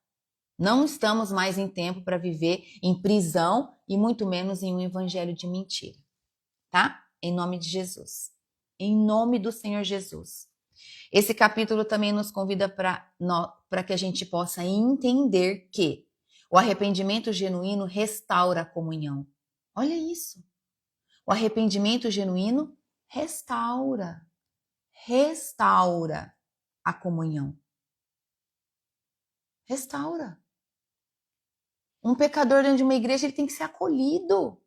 Não estamos mais em tempo para viver em prisão e muito menos em um evangelho de mentira. Tá? Em nome de Jesus. Em nome do Senhor Jesus. Esse capítulo também nos convida para que a gente possa entender que o arrependimento genuíno restaura a comunhão. Olha isso. O arrependimento genuíno restaura a comunhão. Restaura. Um pecador dentro de uma igreja, ele tem que ser acolhido.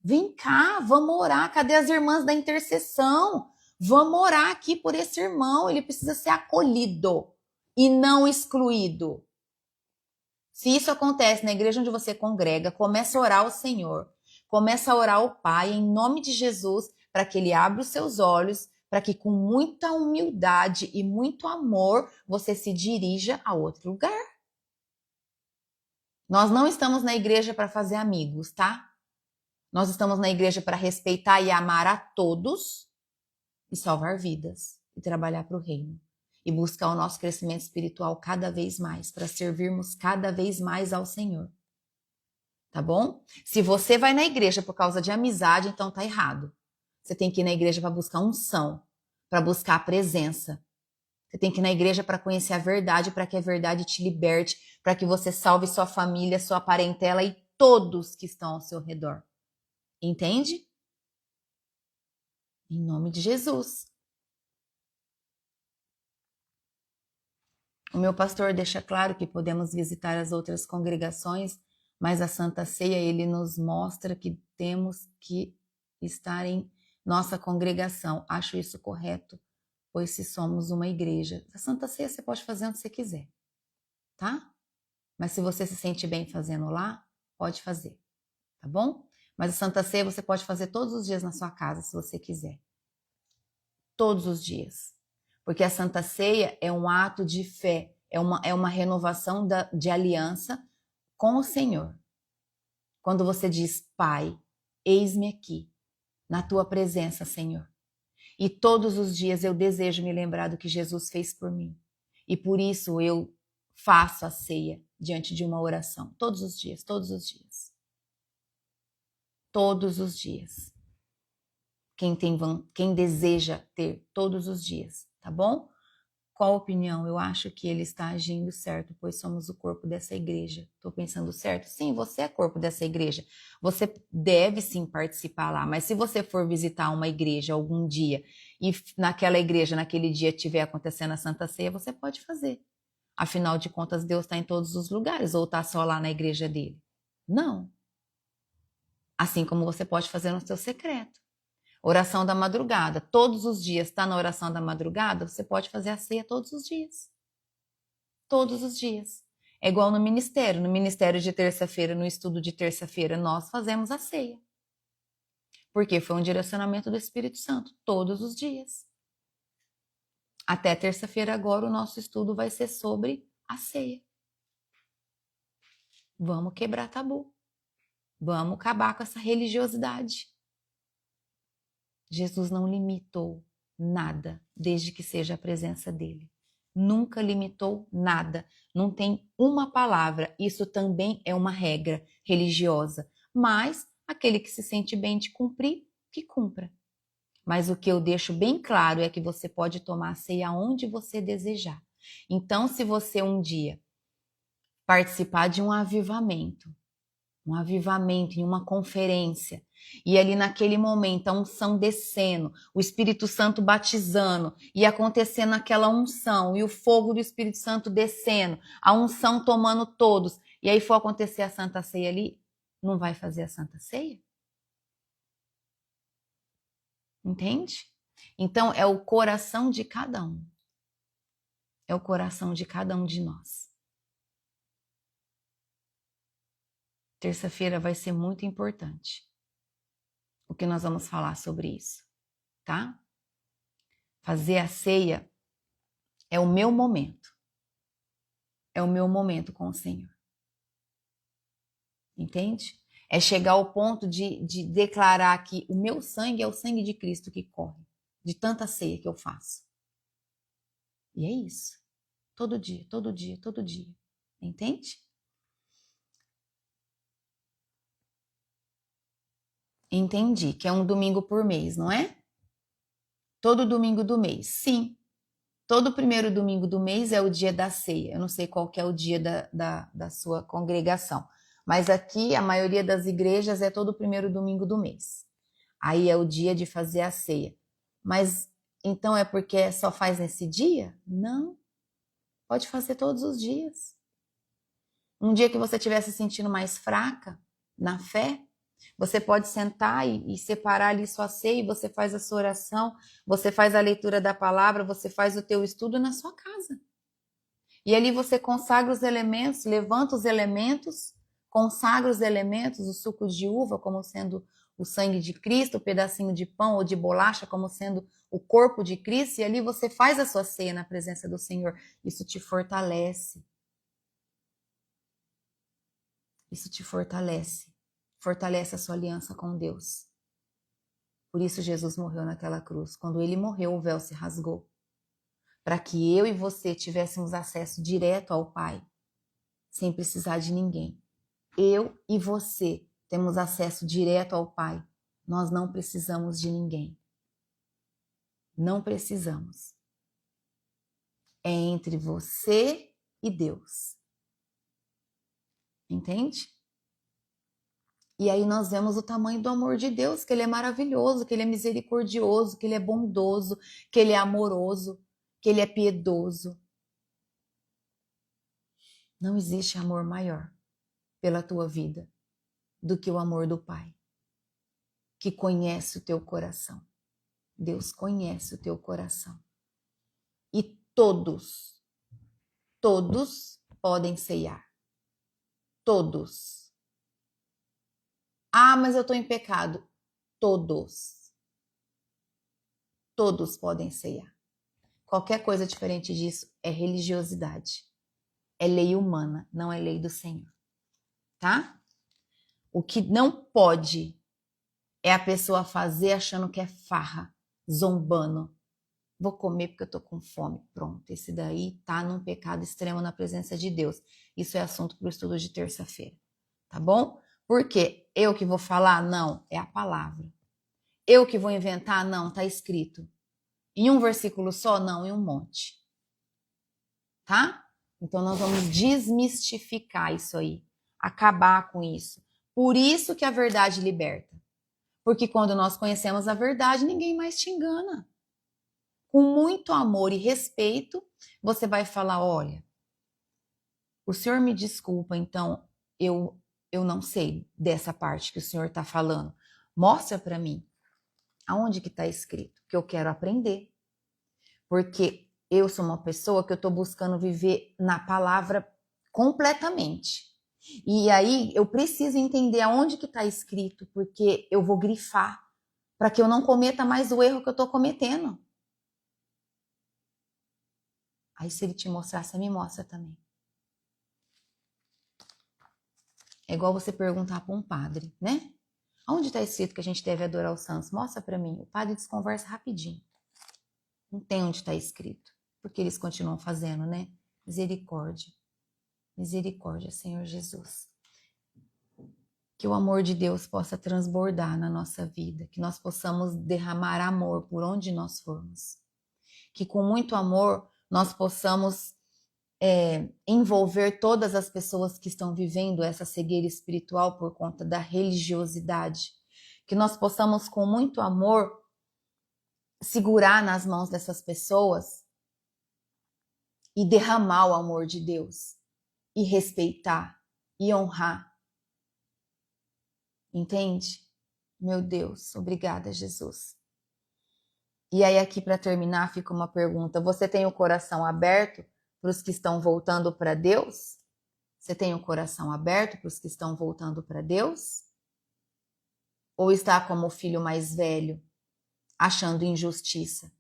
Vem cá, vamos orar. Cadê as irmãs da intercessão? Vamos orar aqui por esse irmão. Ele precisa ser acolhido e não excluído. Se isso acontece na igreja onde você congrega, começa a orar ao Senhor. Começa a orar ao Pai em nome de Jesus para que Ele abra os seus olhos, para que com muita humildade e muito amor você se dirija a outro lugar. Nós não estamos na igreja para fazer amigos, tá? Nós estamos na igreja para respeitar e amar a todos e salvar vidas e trabalhar para o reino. E buscar o nosso crescimento espiritual cada vez mais, para servirmos cada vez mais ao Senhor. Tá bom? Se você vai na igreja por causa de amizade, então tá errado. Você tem que ir na igreja para buscar unção, para buscar a presença, Você tem que ir na igreja para conhecer a verdade, para que a verdade te liberte, para que você salve sua família, sua parentela e todos que estão ao seu redor. Entende? Em nome de Jesus. O meu pastor deixa claro que podemos visitar as outras congregações, mas a Santa Ceia, ele nos mostra que temos que estar em nossa congregação. Acho isso correto, pois se somos uma igreja. A Santa Ceia você pode fazer onde você quiser, tá? Mas se você se sente bem fazendo lá, pode fazer, tá bom? Mas a Santa Ceia você pode fazer todos os dias na sua casa, se você quiser. Todos os dias. Porque a Santa Ceia é um ato de fé, é uma renovação de aliança com o Senhor. Quando você diz, Pai, eis-me aqui, na tua presença, Senhor. E todos os dias eu desejo me lembrar do que Jesus fez por mim. E por isso eu faço a ceia diante de uma oração. Todos os dias, todos os dias. Todos os dias. Quem deseja ter todos os dias, tá bom? Qual a opinião? Eu acho que ele está agindo certo, pois somos o corpo dessa igreja. Estou pensando certo? Sim, você é corpo dessa igreja. Você deve sim participar lá, mas se você for visitar uma igreja algum dia e naquela igreja, naquele dia estiver acontecendo a Santa Ceia, você pode fazer. Afinal de contas, Deus está em todos os lugares, ou está só lá na igreja dele? Não. Assim como você pode fazer no seu secreto. Oração da madrugada, todos os dias, está na oração da madrugada, você pode fazer a ceia todos os dias. Todos os dias. É igual no ministério de terça-feira, no estudo de terça-feira, nós fazemos a ceia. Porque foi um direcionamento do Espírito Santo, todos os dias. Até terça-feira agora o nosso estudo vai ser sobre a ceia. Vamos quebrar tabu. Vamos acabar com essa religiosidade. Jesus não limitou nada, desde que seja a presença dele. Nunca limitou nada. Não tem uma palavra. Isso também é uma regra religiosa. Mas aquele que se sente bem de cumprir, que cumpra. Mas o que eu deixo bem claro é que você pode tomar a ceia onde você desejar. Então, se você um dia participar de um avivamento em uma conferência, e ali naquele momento a unção descendo, o Espírito Santo batizando, e acontecendo aquela unção, e o fogo do Espírito Santo descendo, a unção tomando todos, e aí for acontecer a Santa Ceia ali, não vai fazer a Santa Ceia? Entende? Então é o coração de cada um. É o coração de cada um de nós. Terça-feira vai ser muito importante o que nós vamos falar sobre isso, tá? Fazer a ceia é o meu momento. É o meu momento com o Senhor. Entende? É chegar ao ponto de declarar que o meu sangue é o sangue de Cristo que corre, de tanta ceia que eu faço. E é isso. Todo dia, todo dia, todo dia. Entende? Entendi, que é um domingo por mês, não é? Todo domingo do mês, sim. Todo primeiro domingo do mês é o dia da ceia. Eu não sei qual que é o dia da sua congregação, mas aqui a maioria das igrejas é todo primeiro domingo do mês. Aí é o dia de fazer a ceia. Mas então é porque só faz nesse dia? Não. Pode fazer todos os dias. Um dia que você estiver se sentindo mais fraca na fé, você pode sentar e separar ali sua ceia, e você faz a sua oração, você faz a leitura da palavra, você faz o teu estudo na sua casa. E ali você consagra os elementos, levanta os elementos, consagra os elementos, o suco de uva como sendo o sangue de Cristo, o pedacinho de pão ou de bolacha como sendo o corpo de Cristo, e ali você faz a sua ceia na presença do Senhor. Isso te fortalece. Isso te fortalece. Fortalece a sua aliança com Deus. Por isso Jesus morreu naquela cruz. Quando ele morreu, o véu se rasgou. Para que eu e você tivéssemos acesso direto ao Pai, sem precisar de ninguém. Eu e você temos acesso direto ao Pai. Nós não precisamos de ninguém. Não precisamos. é entre você e Deus. Entende? E aí nós vemos o tamanho do amor de Deus, que ele é maravilhoso, que ele é misericordioso, que ele é bondoso, que ele é amoroso, que ele é piedoso. Não existe amor maior pela tua vida do que o amor do Pai, que conhece o teu coração. Deus conhece o teu coração. E todos podem ceiar. Todos. Ah, mas eu estou em pecado. Todos podem ceiar. Qualquer coisa diferente disso é religiosidade. É lei humana, não é lei do Senhor. Tá? O que não pode é a pessoa fazer achando que é farra, zombando. Vou comer porque eu tô com fome. Pronto, esse daí tá num pecado extremo na presença de Deus. Isso é assunto para o estudo de terça-feira. Tá bom? Por quê? Eu que vou falar? Não, é a palavra. Eu que vou inventar? Não, tá escrito. Em um versículo só? Não, em um monte. Tá? Então nós vamos desmistificar isso aí. Acabar com isso. Por isso que a verdade liberta. Porque quando nós conhecemos a verdade, ninguém mais te engana. Com muito amor e respeito, você vai falar, olha, o senhor me desculpa, então eu não sei dessa parte que o senhor está falando. Mostra para mim aonde que está escrito, que eu quero aprender. Porque eu sou uma pessoa que eu estou buscando viver na palavra completamente. E aí eu preciso entender aonde que está escrito, porque eu vou grifar para que eu não cometa mais o erro que eu estou cometendo. Aí se ele te mostrar, você me mostra também. É igual você perguntar para um padre, né? Onde está escrito que a gente deve adorar os santos? Mostra para mim. O padre desconversa rapidinho. Não tem onde está escrito. Porque eles continuam fazendo, né? Misericórdia. Misericórdia, Senhor Jesus. Que o amor de Deus possa transbordar na nossa vida. Que nós possamos derramar amor por onde nós formos. Que com muito amor nós possamos envolver todas as pessoas que estão vivendo essa cegueira espiritual por conta da religiosidade. Que nós possamos, com muito amor, segurar nas mãos dessas pessoas e derramar o amor de Deus, e respeitar, e honrar. Entende? Meu Deus, obrigada, Jesus. E aí aqui para terminar fica uma pergunta: você tem o coração aberto para os que estão voltando para Deus? Você tem o coração aberto para os que estão voltando para Deus? Ou está como o filho mais velho, achando injustiça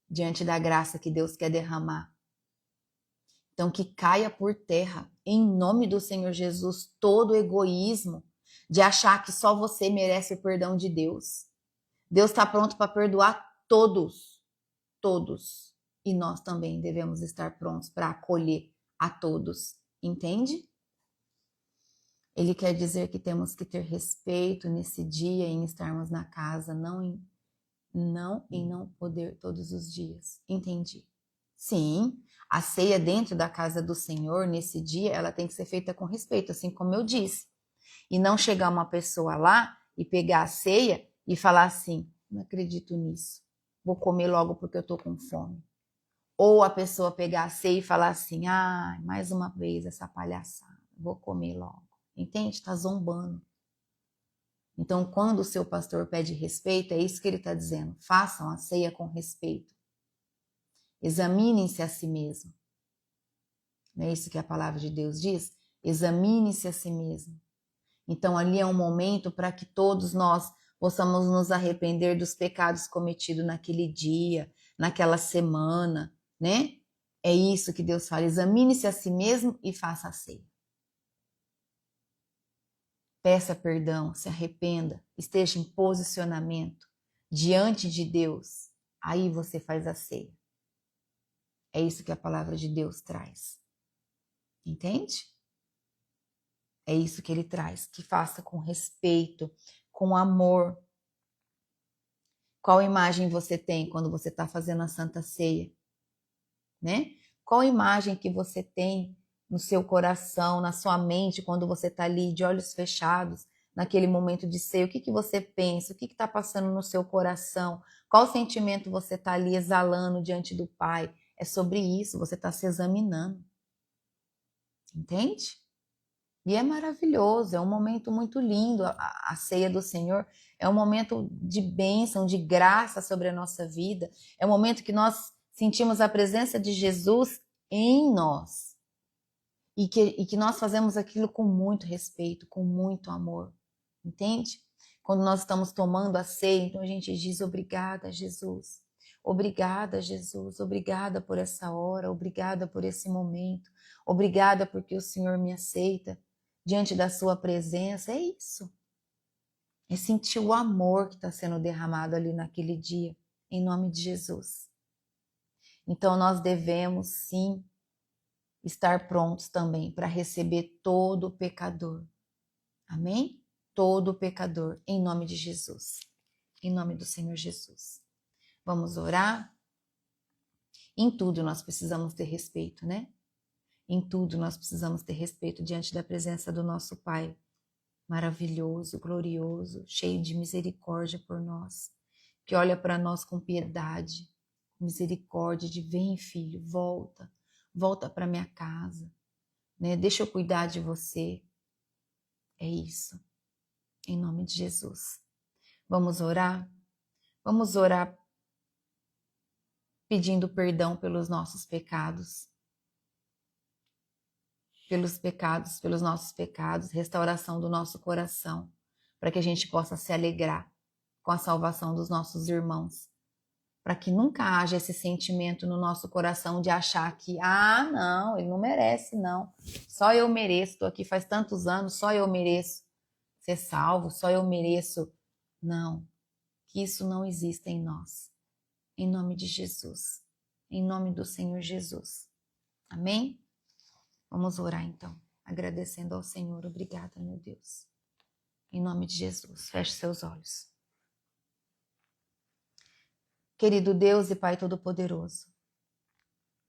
diante da graça que Deus quer derramar? Então que caia por terra, em nome do Senhor Jesus, todo o egoísmo de achar que só você merece o perdão de Deus. Deus está pronto para perdoar todos, todos. E nós também devemos estar prontos para acolher a todos, entende? Ele quer dizer que temos que ter respeito nesse dia em estarmos na casa, não em não poder todos os dias. Entendi. Sim, a ceia dentro da casa do Senhor, nesse dia, ela tem que ser feita com respeito, assim como eu disse. E não chegar uma pessoa lá e pegar a ceia e falar assim, não acredito nisso, vou comer logo porque eu tô com fome. Ou a pessoa pegar a ceia e falar assim, mais uma vez essa palhaçada, vou comer logo. Entende? Está zombando. Então, quando o seu pastor pede respeito, é isso que ele está dizendo. Façam a ceia com respeito. Examinem-se a si mesmo. Não é isso que a palavra de Deus diz? Examine-se a si mesmo. Então, ali é um momento para que todos nós possamos nos arrepender dos pecados cometidos naquele dia, naquela semana, né? É isso que Deus fala. Examine-se a si mesmo e faça a ceia. Peça perdão, se arrependa, esteja em posicionamento diante de Deus. Aí você faz a ceia. É isso que a palavra de Deus traz. Entende? É isso que ele traz. Que faça com respeito, com amor. Qual imagem você tem quando você está fazendo a Santa Ceia? Né? Qual imagem que você tem no seu coração, na sua mente, quando você está ali de olhos fechados, naquele momento de ceia? O que você pensa? O que está passando no seu coração? Qual sentimento você está ali exalando diante do Pai? É sobre isso, você está se examinando. Entende? E é maravilhoso, é um momento muito lindo. A ceia do Senhor é um momento de bênção, de graça sobre a nossa vida. É um momento que nós sentimos a presença de Jesus em nós. E que nós fazemos aquilo com muito respeito, com muito amor. Entende? Quando nós estamos tomando a ceia, então a gente diz obrigada, Jesus. Obrigada, Jesus. Obrigada por essa hora. Obrigada por esse momento. Obrigada porque o Senhor me aceita diante da sua presença. É isso. É sentir o amor que está sendo derramado ali naquele dia, em nome de Jesus. Então nós devemos sim estar prontos também para receber todo pecador. Amém? Todo pecador, em nome de Jesus. Em nome do Senhor Jesus. Vamos orar? Em tudo nós precisamos ter respeito, né? Em tudo nós precisamos ter respeito diante da presença do nosso Pai. Maravilhoso, glorioso, cheio de misericórdia por nós. Que olha para nós com piedade, misericórdia de vem, filho, volta. Volta para minha casa, né? Deixa eu cuidar de você. É isso. Em nome de Jesus. Vamos orar? Vamos orar pedindo perdão pelos nossos pecados. Pelos nossos pecados, restauração do nosso coração, para que a gente possa se alegrar com a salvação dos nossos irmãos. Para que nunca haja esse sentimento no nosso coração de achar que, não, ele não merece, não. Só eu mereço, estou aqui faz tantos anos, só eu mereço ser salvo, só eu mereço. Não, que isso não exista em nós. Em nome de Jesus. Em nome do Senhor Jesus. Amém? Vamos orar então, agradecendo ao Senhor. Obrigada, meu Deus. Em nome de Jesus, feche seus olhos. Querido Deus e Pai Todo-Poderoso,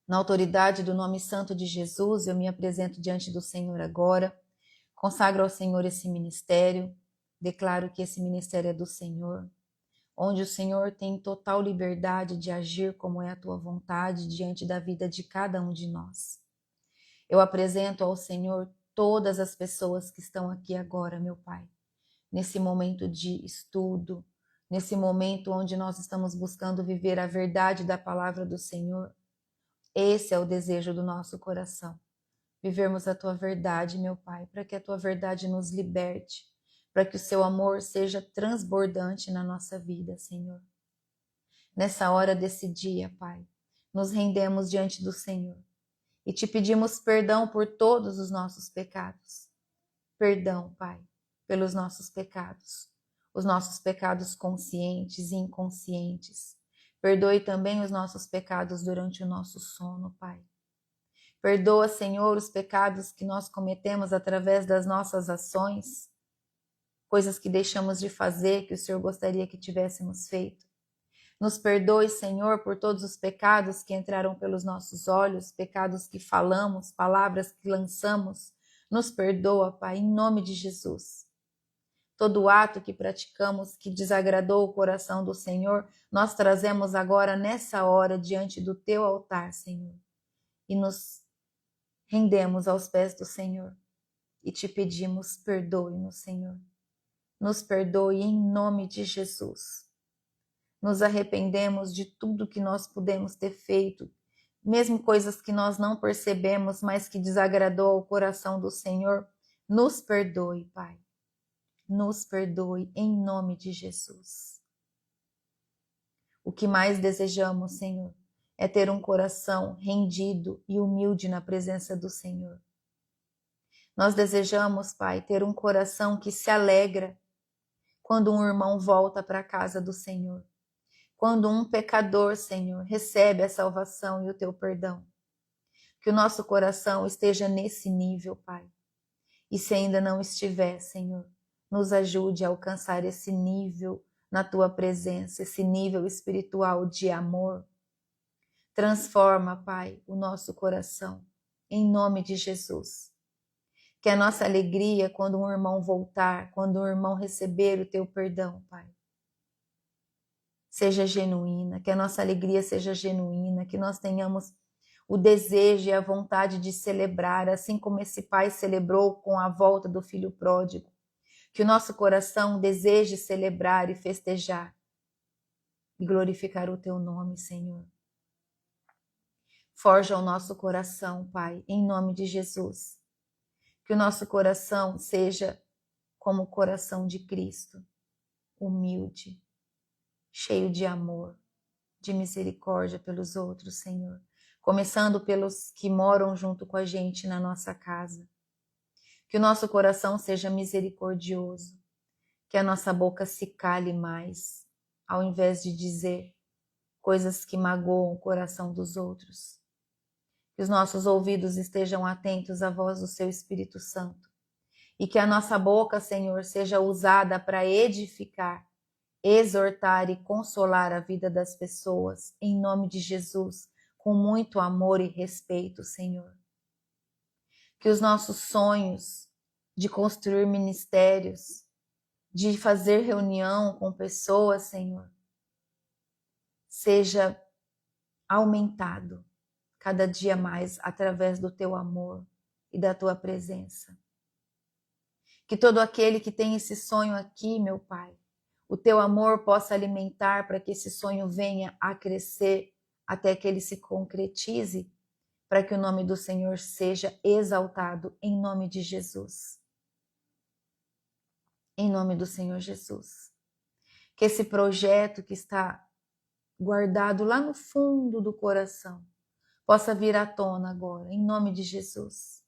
na autoridade do nome santo de Jesus, eu me apresento diante do Senhor agora, consagro ao Senhor esse ministério, declaro que esse ministério é do Senhor, onde o Senhor tem total liberdade de agir como é a tua vontade diante da vida de cada um de nós. Eu apresento ao Senhor todas as pessoas que estão aqui agora, meu Pai, nesse momento de estudo, nesse momento onde nós estamos buscando viver a verdade da palavra do Senhor. Esse é o desejo do nosso coração, vivermos a tua verdade, meu Pai, para que a tua verdade nos liberte, para que o seu amor seja transbordante na nossa vida, Senhor. Nessa hora desse dia, Pai, nos rendemos diante do Senhor e te pedimos perdão por todos os nossos pecados. Perdão, Pai, pelos nossos pecados, os nossos pecados conscientes e inconscientes. Perdoe também os nossos pecados durante o nosso sono, Pai. Perdoa, Senhor, os pecados que nós cometemos através das nossas ações, coisas que deixamos de fazer que o Senhor gostaria que tivéssemos feito. Nos perdoe, Senhor, por todos os pecados que entraram pelos nossos olhos, pecados que falamos, palavras que lançamos. Nos perdoa, Pai, em nome de Jesus. Todo ato que praticamos que desagradou o coração do Senhor, nós trazemos agora nessa hora diante do teu altar, Senhor. E nos rendemos aos pés do Senhor e te pedimos, perdoe-nos, Senhor. Nos perdoe em nome de Jesus. Nos arrependemos de tudo que nós pudemos ter feito, mesmo coisas que nós não percebemos, mas que desagradou ao coração do Senhor. Nos perdoe, Pai. Nos perdoe em nome de Jesus. O que mais desejamos, Senhor, é ter um coração rendido e humilde na presença do Senhor. Nós desejamos, Pai, ter um coração que se alegra quando um irmão volta para a casa do Senhor. Quando um pecador, Senhor, recebe a salvação e o teu perdão. Que o nosso coração esteja nesse nível, Pai. E se ainda não estiver, Senhor, nos ajude a alcançar esse nível na tua presença, esse nível espiritual de amor. Transforma, Pai, o nosso coração, em nome de Jesus. Que a nossa alegria quando um irmão voltar, quando um irmão receber o teu perdão, Pai, seja genuína, que a nossa alegria seja genuína, que nós tenhamos o desejo e a vontade de celebrar, assim como esse pai celebrou com a volta do filho pródigo. Que o nosso coração deseje celebrar e festejar e glorificar o teu nome, Senhor. Forja o nosso coração, Pai, em nome de Jesus. Que o nosso coração seja como o coração de Cristo, humilde, cheio de amor, de misericórdia pelos outros, Senhor. Começando pelos que moram junto com a gente na nossa casa. Que o nosso coração seja misericordioso, que a nossa boca se cale mais, ao invés de dizer coisas que magoam o coração dos outros. Que os nossos ouvidos estejam atentos à voz do Seu Espírito Santo. E que a nossa boca, Senhor, seja usada para edificar, exortar e consolar a vida das pessoas, em nome de Jesus, com muito amor e respeito, Senhor. Que os nossos sonhos de construir ministérios, de fazer reunião com pessoas, Senhor, seja aumentado cada dia mais através do teu amor e da tua presença. Que todo aquele que tem esse sonho aqui, meu Pai, o teu amor possa alimentar para que esse sonho venha a crescer até que ele se concretize, para que o nome do Senhor seja exaltado em nome de Jesus. Em nome do Senhor Jesus. Que esse projeto que está guardado lá no fundo do coração possa vir à tona agora, em nome de Jesus.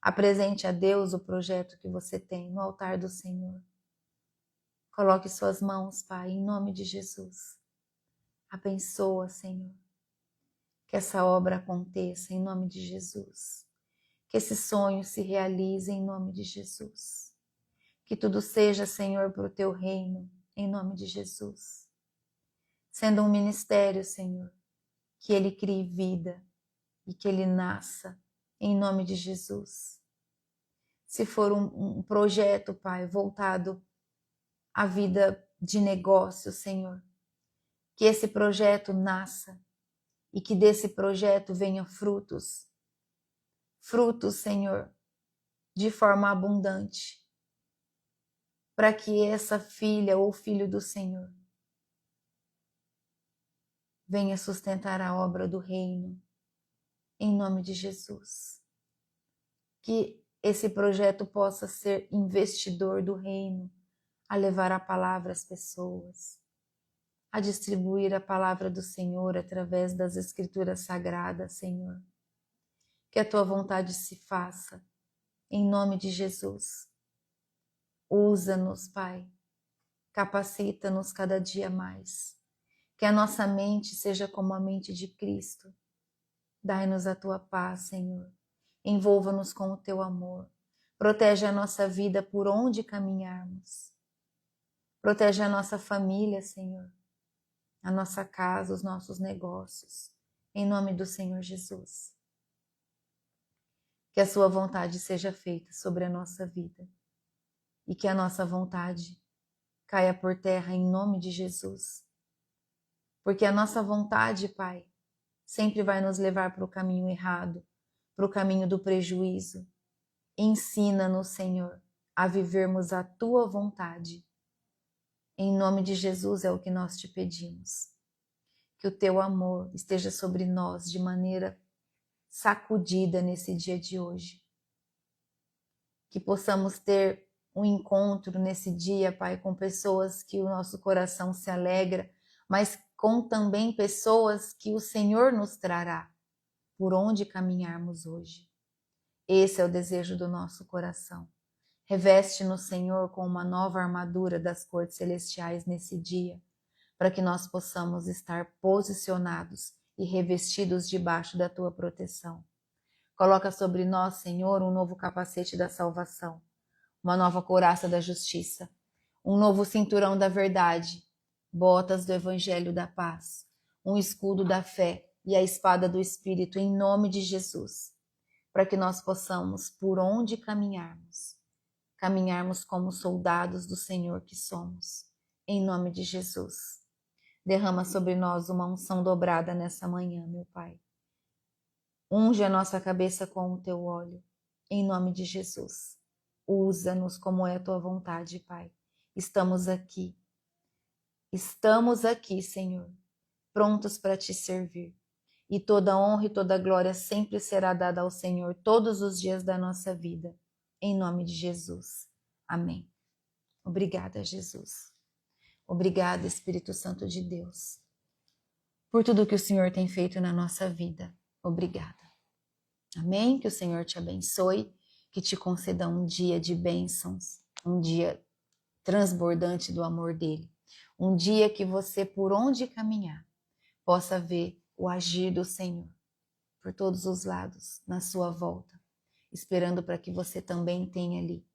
Apresente a Deus o projeto que você tem no altar do Senhor. Coloque suas mãos, Pai, em nome de Jesus. Abençoa, Senhor. Que essa obra aconteça em nome de Jesus. Que esse sonho se realize em nome de Jesus. Que tudo seja, Senhor, para o teu reino, em nome de Jesus. Sendo um ministério, Senhor, que ele crie vida e que ele nasça, em nome de Jesus. Se for um projeto, Pai, voltado à vida de negócio, Senhor, que esse projeto nasça e que desse projeto venham frutos. Frutos, Senhor, de forma abundante, para que essa filha ou filho do Senhor venha sustentar a obra do reino, em nome de Jesus. Que esse projeto possa ser investidor do reino, a levar a palavra às pessoas, a distribuir a palavra do Senhor através das Escrituras Sagradas, Senhor. Que a tua vontade se faça, em nome de Jesus. Usa-nos, Pai, capacita-nos cada dia mais. Que a nossa mente seja como a mente de Cristo. Dai-nos a tua paz, Senhor. Envolva-nos com o teu amor. Protege a nossa vida por onde caminharmos. Protege a nossa família, Senhor. A nossa casa, os nossos negócios. Em nome do Senhor Jesus. Que a sua vontade seja feita sobre a nossa vida. E que a nossa vontade caia por terra em nome de Jesus. Porque a nossa vontade, Pai, sempre vai nos levar para o caminho errado, para o caminho do prejuízo. Ensina-nos, Senhor, a vivermos a tua vontade. Em nome de Jesus é o que nós te pedimos. Que o teu amor esteja sobre nós de maneira sacudida nesse dia de hoje. Que possamos ter um encontro nesse dia, Pai, com pessoas que o nosso coração se alegra, mas com também pessoas que o Senhor nos trará por onde caminharmos hoje. Esse é o desejo do nosso coração. Reveste-nos, Senhor, com uma nova armadura das cortes celestiais nesse dia, para que nós possamos estar posicionados e revestidos debaixo da tua proteção. Coloca sobre nós, Senhor, um novo capacete da salvação, uma nova couraça da justiça, um novo cinturão da verdade, botas do evangelho da paz, um escudo da fé e a espada do Espírito em nome de Jesus, para que nós possamos, por onde caminharmos como soldados do Senhor que somos, em nome de Jesus. Derrama sobre nós uma unção dobrada nessa manhã, meu Pai. Unge a nossa cabeça com o teu óleo, em nome de Jesus. Usa-nos como é a tua vontade, Pai. Estamos aqui, Senhor, prontos para te servir. E toda honra e toda glória sempre será dada ao Senhor todos os dias da nossa vida, em nome de Jesus. Amém. Obrigada, Jesus. Obrigada, Espírito Santo de Deus, por tudo que o Senhor tem feito na nossa vida. Obrigada. Amém? Que o Senhor te abençoe, que te conceda um dia de bênçãos, um dia transbordante do amor dele, um dia que você, por onde caminhar, possa ver o agir do Senhor por todos os lados, na sua volta, esperando para que você também tenha ali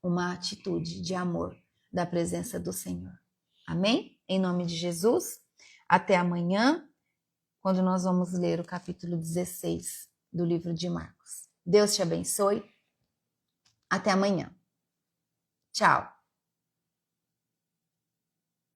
uma atitude de amor da presença do Senhor. Amém? Em nome de Jesus, até amanhã, quando nós vamos ler o capítulo 16 do livro de Marcos. Deus te abençoe. Até amanhã. Tchau.